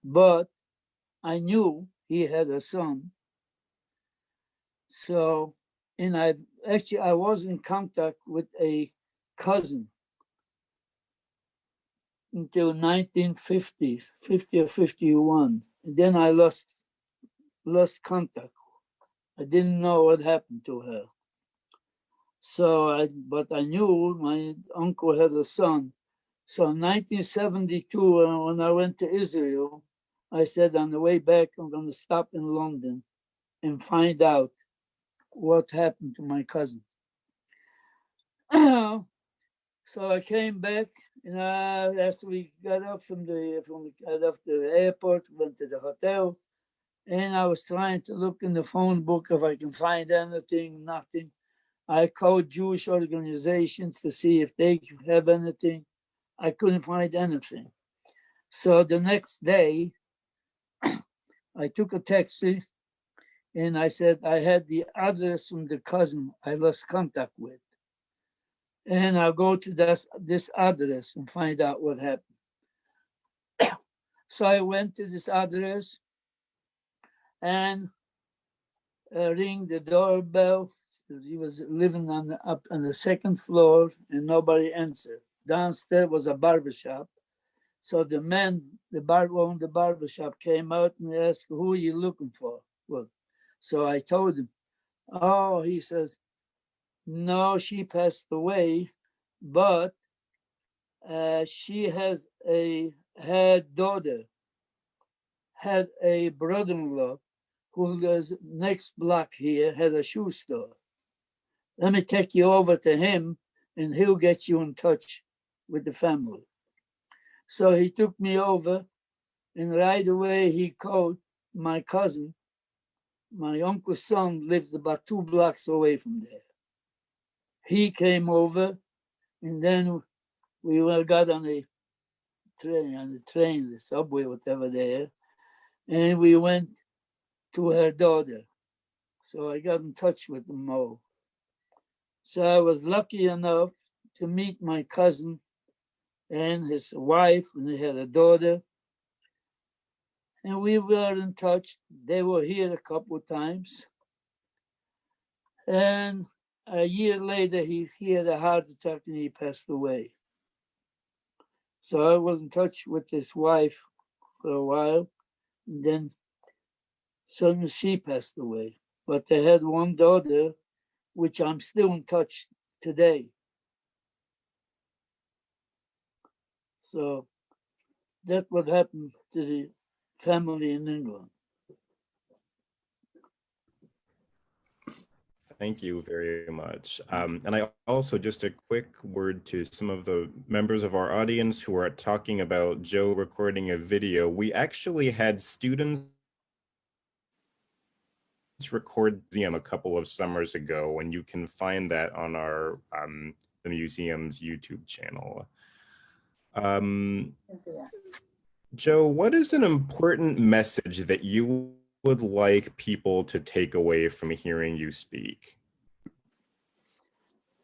but I knew he had a son. So, and I was in contact with a cousin until 1950, 50 or 51. And then I lost contact. I didn't know what happened to her. So but I knew my uncle had a son. So in 1972, when I went to Israel, I said on the way back, I'm going to stop in London and find out what happened to my cousin. So I came back, and after we got up got off the airport, went to the hotel, and I was trying to look in the phone book if I can find anything. Nothing. I called Jewish organizations to see if they have anything. I couldn't find anything. So the next day, I took a taxi and I said I had the address from the cousin I lost contact with. And I'll go to this address and find out what happened. So I went to this address and ring the doorbell. He was living up on the second floor and nobody answered. Downstairs was a barber shop. So the man, the barber shop came out and asked, "Who are you looking for?" Well, so I told him. Oh, he says, "No, she passed away, but she has her daughter had a brother-in-law who lives next block here, had a shoe store. Let me take you over to him and he'll get you in touch with the family." So he took me over, and right away he called my cousin. My uncle's son lived about 2 blocks away from there. He came over, and then we got on the train, the subway, whatever there, and we went to her daughter. So I got in touch with them all. So I was lucky enough to meet my cousin and his wife, and they had a daughter. And we were in touch. They were here a couple of times. And a year later, he had a heart attack and he passed away. So I was in touch with his wife for a while. And then suddenly she passed away. But they had one daughter, which I'm still in touch today. So that's what happened to the family in England. Thank you very much. And I also, just a quick word to some of the members of our audience who are talking about Joe recording a video. We actually had students record museum a couple of summers ago, and you can find that on our the museum's YouTube channel. Joe, what is an important message that you would like people to take away from hearing you speak?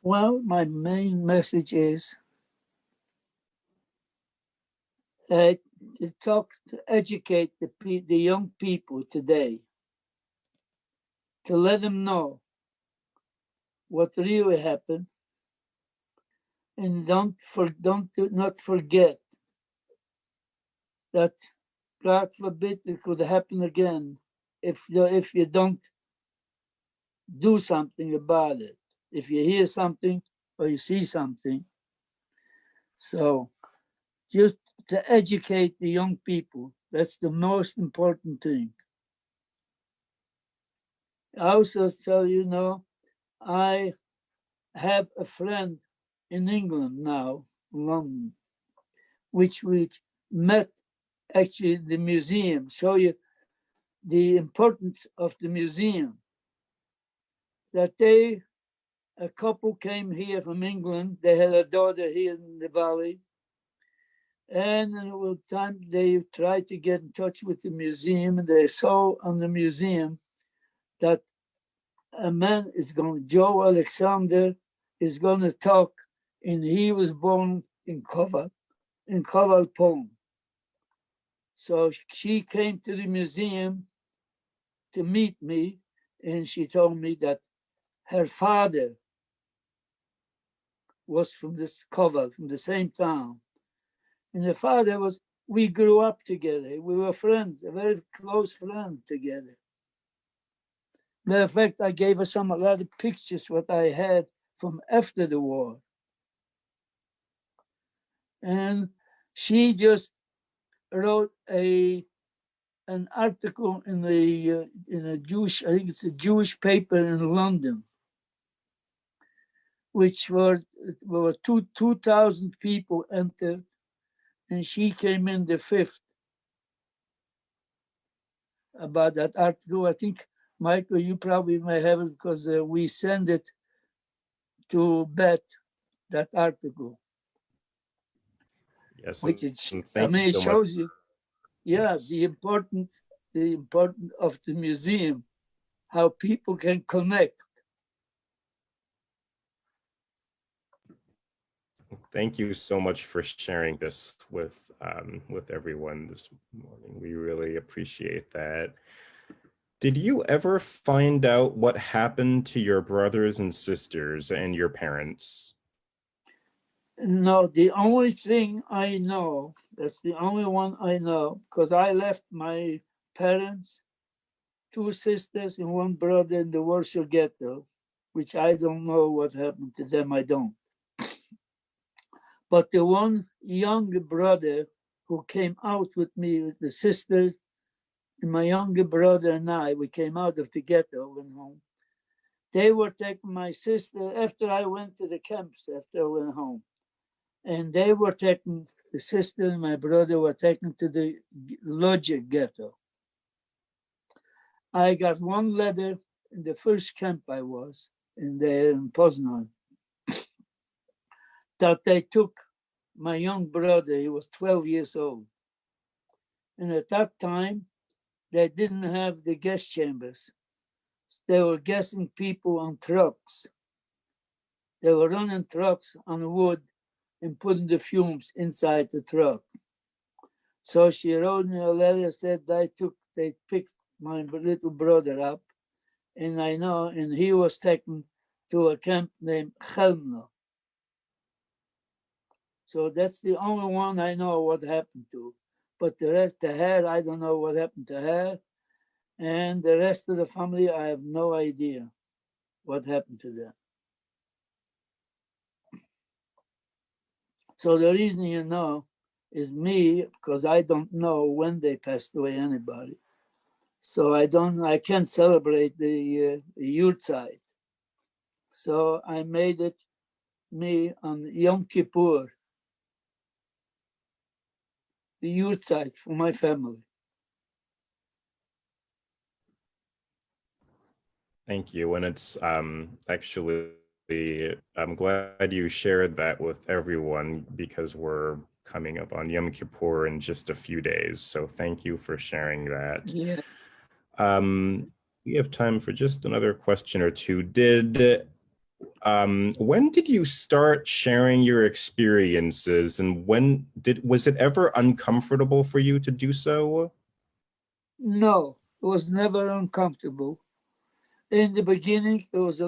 Well, my main message is to educate the young people today, to let them know what really happened, and not forget that, God forbid, it could happen again if you don't do something about it. If you hear something or you see something. So just to educate the young people, that's the most important thing. I also tell you, I have a friend in England now, London, which we met actually the museum, show you the importance of the museum. That a couple came here from England, they had a daughter here in the valley, and in the time they tried to get in touch with the museum, and they saw on the museum that a man is going, Joe Alexander is going to talk, and he was born in Koval, Poland. So she came to the museum to meet me, and she told me that her father was from this cover, from the same town. And the father was, we grew up together. We were friends, a very close friend together. Matter of fact, I gave her a lot of pictures what I had from after the war. And she just wrote an article in a Jewish, I think it's a Jewish paper in London, which were 2,000 people entered, and she came in the fifth about that article. I think, Michael, you probably may have it because we send it to Beth, that article, Yes, which and is, thank I you mean, it so much. shows you, yeah, Yes. the importance of the museum, how people can connect. Thank you so much for sharing this with everyone this morning. We really appreciate that. Did you ever find out what happened to your brothers and sisters and your parents? No, the only thing I know, that's the only one I know, because I left my parents, two sisters, and one brother in the Warsaw Ghetto, which I don't know what happened to them, I don't. But the one younger brother who came out with me, with the sisters, and my younger brother and I, we came out of the ghetto, went home. They were taking my sister after I went to the camps, after I went home. And they were taken, the sister and my brother were taken to the Logic ghetto. I got one letter in the first camp I was in there in Poznan that they took my young brother, he was 12 years old. And at that time, they didn't have the gas chambers. They were gassing people on trucks. They were running trucks on wood and putting the fumes inside the truck. So she wrote me a letter, said they picked my little brother up, and I know, and he was taken to a camp named Chelmno. So that's the only one I know what happened to. But the rest, the hair, I don't know what happened to her. And the rest of the family, I have no idea what happened to them. So the reason you know is me, because I don't know when they passed away anybody. So I can't celebrate the Yurtzeit. So I made it me on Yom Kippur, the Yurtzeit for my family. Thank you. And it's actually, I'm glad you shared that with everyone because we're coming up on Yom Kippur in just a few days. So thank you for sharing that. Yeah. We have time for just another question or two. When did you start sharing your experiences, and was it ever uncomfortable for you to do so? No, it was never uncomfortable. In the beginning, it was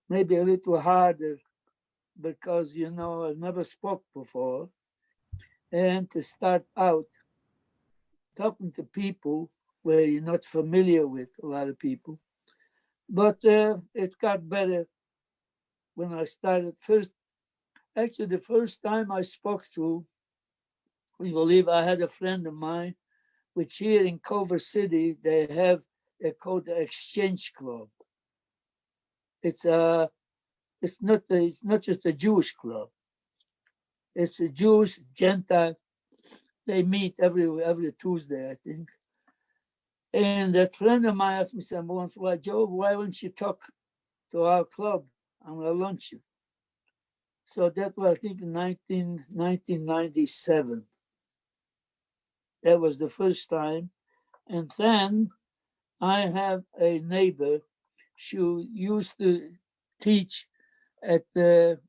maybe a little harder because, I never spoke before. And to start out talking to people where you're not familiar with a lot of people. But it got better when I started first. Actually, the first time I spoke to, we believe I had a friend of mine, which here in Culver City, they're called the Exchange Club. It's not just a Jewish club. It's a Jewish Gentile. They meet every Tuesday, I think. And that friend of mine asked me once, "Well, Joe, why won't you talk to our club on a luncheon?" So that was, I think, in 1997. That was the first time. And then I have a neighbor. She used to teach at the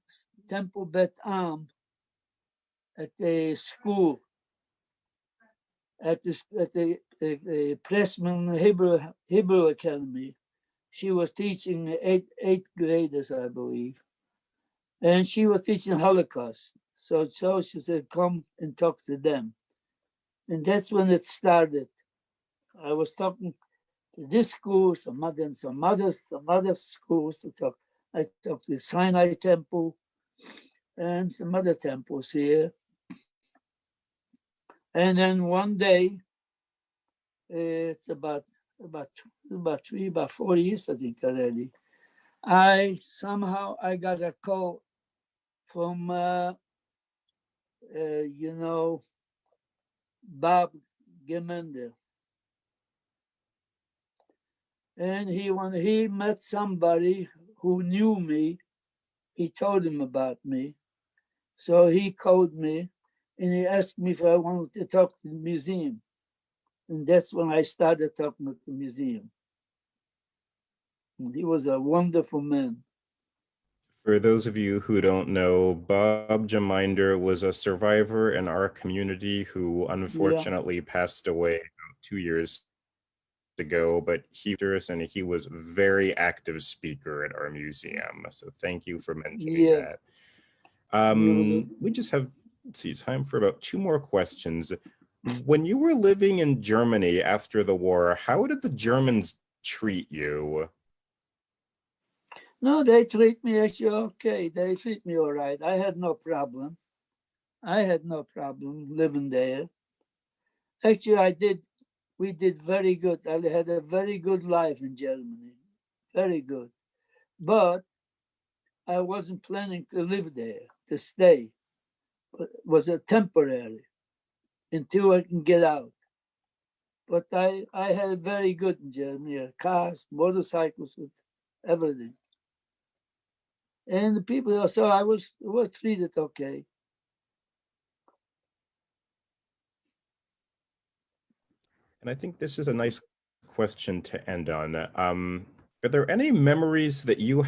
Temple Bet Am at the school. at the Pressman Hebrew Academy. She was teaching eighth graders, I believe, and she was teaching Holocaust. So she said, "Come and talk to them," and that's when it started. I was talking to this school, some other schools to talk. I talked to Sinai Temple and some other temples here. And then one day, it's about about 4 years, I think already. I got a call from you know, Bob Gemender, and he met somebody who knew me. He told him about me, so he called me, and he asked me if I wanted to talk to the museum, and that's when I started talking at the museum. And he was a wonderful man. For those of you who don't know, Bob Jaminder was a survivor in our community who Yeah, unfortunately passed away about 2 years ago, but he was a very active speaker at our museum. So thank you for mentioning yeah. that. He was a We just have, let's see, time for about two more questions. When you were living in Germany after the war, how did the Germans treat you? No, they treat me actually okay. They treat me all right. I had no problem. I had no problem living there. Actually, we did very good. I had a very good life in Germany. Very good. But I wasn't planning to live there, to stay. It was a temporary until I can get out. But I had very good in Germany. Cars, motorcycles, with everything. And the people, so I was treated okay. And I think this is a nice question to end on. Are there any memories that you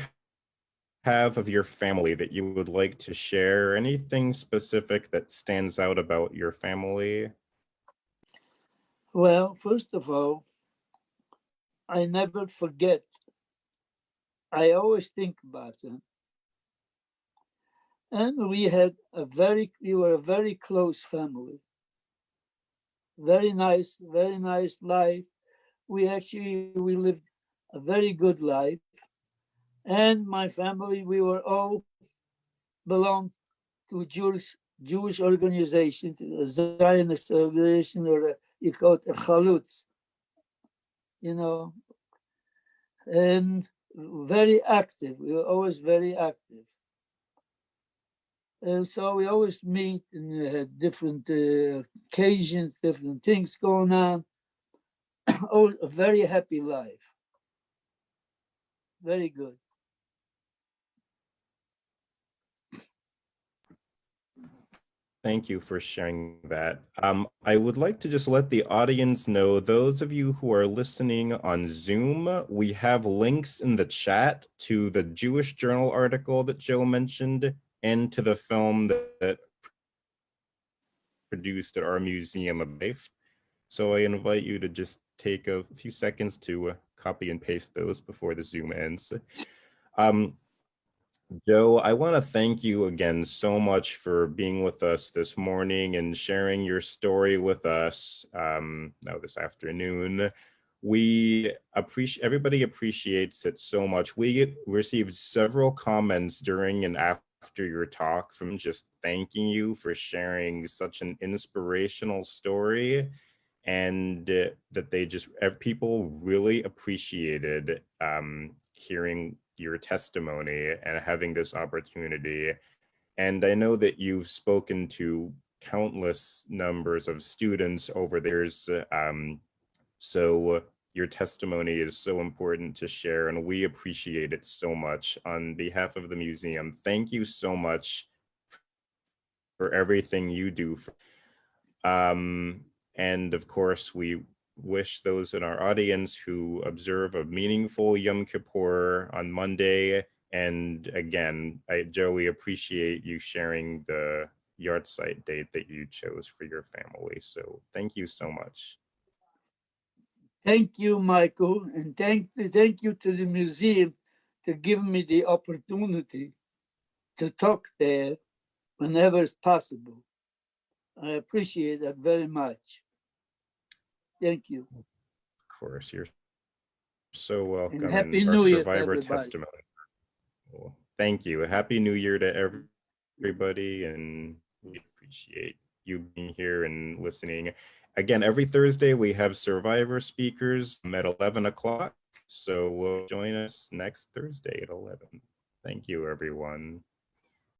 have of your family that you would like to share? Anything specific that stands out about your family? Well, first of all, I never forget. I always think about it. And we were a very close family. Very nice life. We lived a very good life. And my family, we were all belong to Jewish organization, to a Zionist organization, or you call it a chalutz, you know, and very active. We were always very active. And so we always meet and we had different occasions, different things going on. Oh, a very happy life. Very good. Thank you for sharing that. I would like to just let the audience know, those of you who are listening on Zoom, we have links in the chat to the Jewish Journal article that Joe mentioned and to the film that produced at our Museum of Life. So I invite you to just take a few seconds to copy and paste those before the Zoom ends. Um, Joe, I want to thank you again so much for being with us this morning and sharing your story with us this afternoon. Everybody appreciates it so much. We received several comments during and after your talk from just thanking you for sharing such an inspirational story, and that people really appreciated hearing your testimony and having this opportunity. And I know that you've spoken to countless numbers of students over the years, so your testimony is so important to share, and we appreciate it so much. On behalf of the museum, thank you so much for everything you do. And of course, we wish those in our audience who observe a meaningful Yom Kippur on Monday. And again, Joe, we appreciate you sharing yahrzeit date that you chose for your family. So thank you so much. Thank you, Michael, and thank you to the museum to give me the opportunity to talk there whenever it's possible. I appreciate that very much. Thank you. Of course, you're so And welcome. Happy And our New Year to survivor everybody. testimony. Well, thank you. Happy New Year to everybody. And we appreciate you being here and listening. Again, every Thursday we have survivor speakers at 11 o'clock. So join us next Thursday at 11. Thank you, everyone.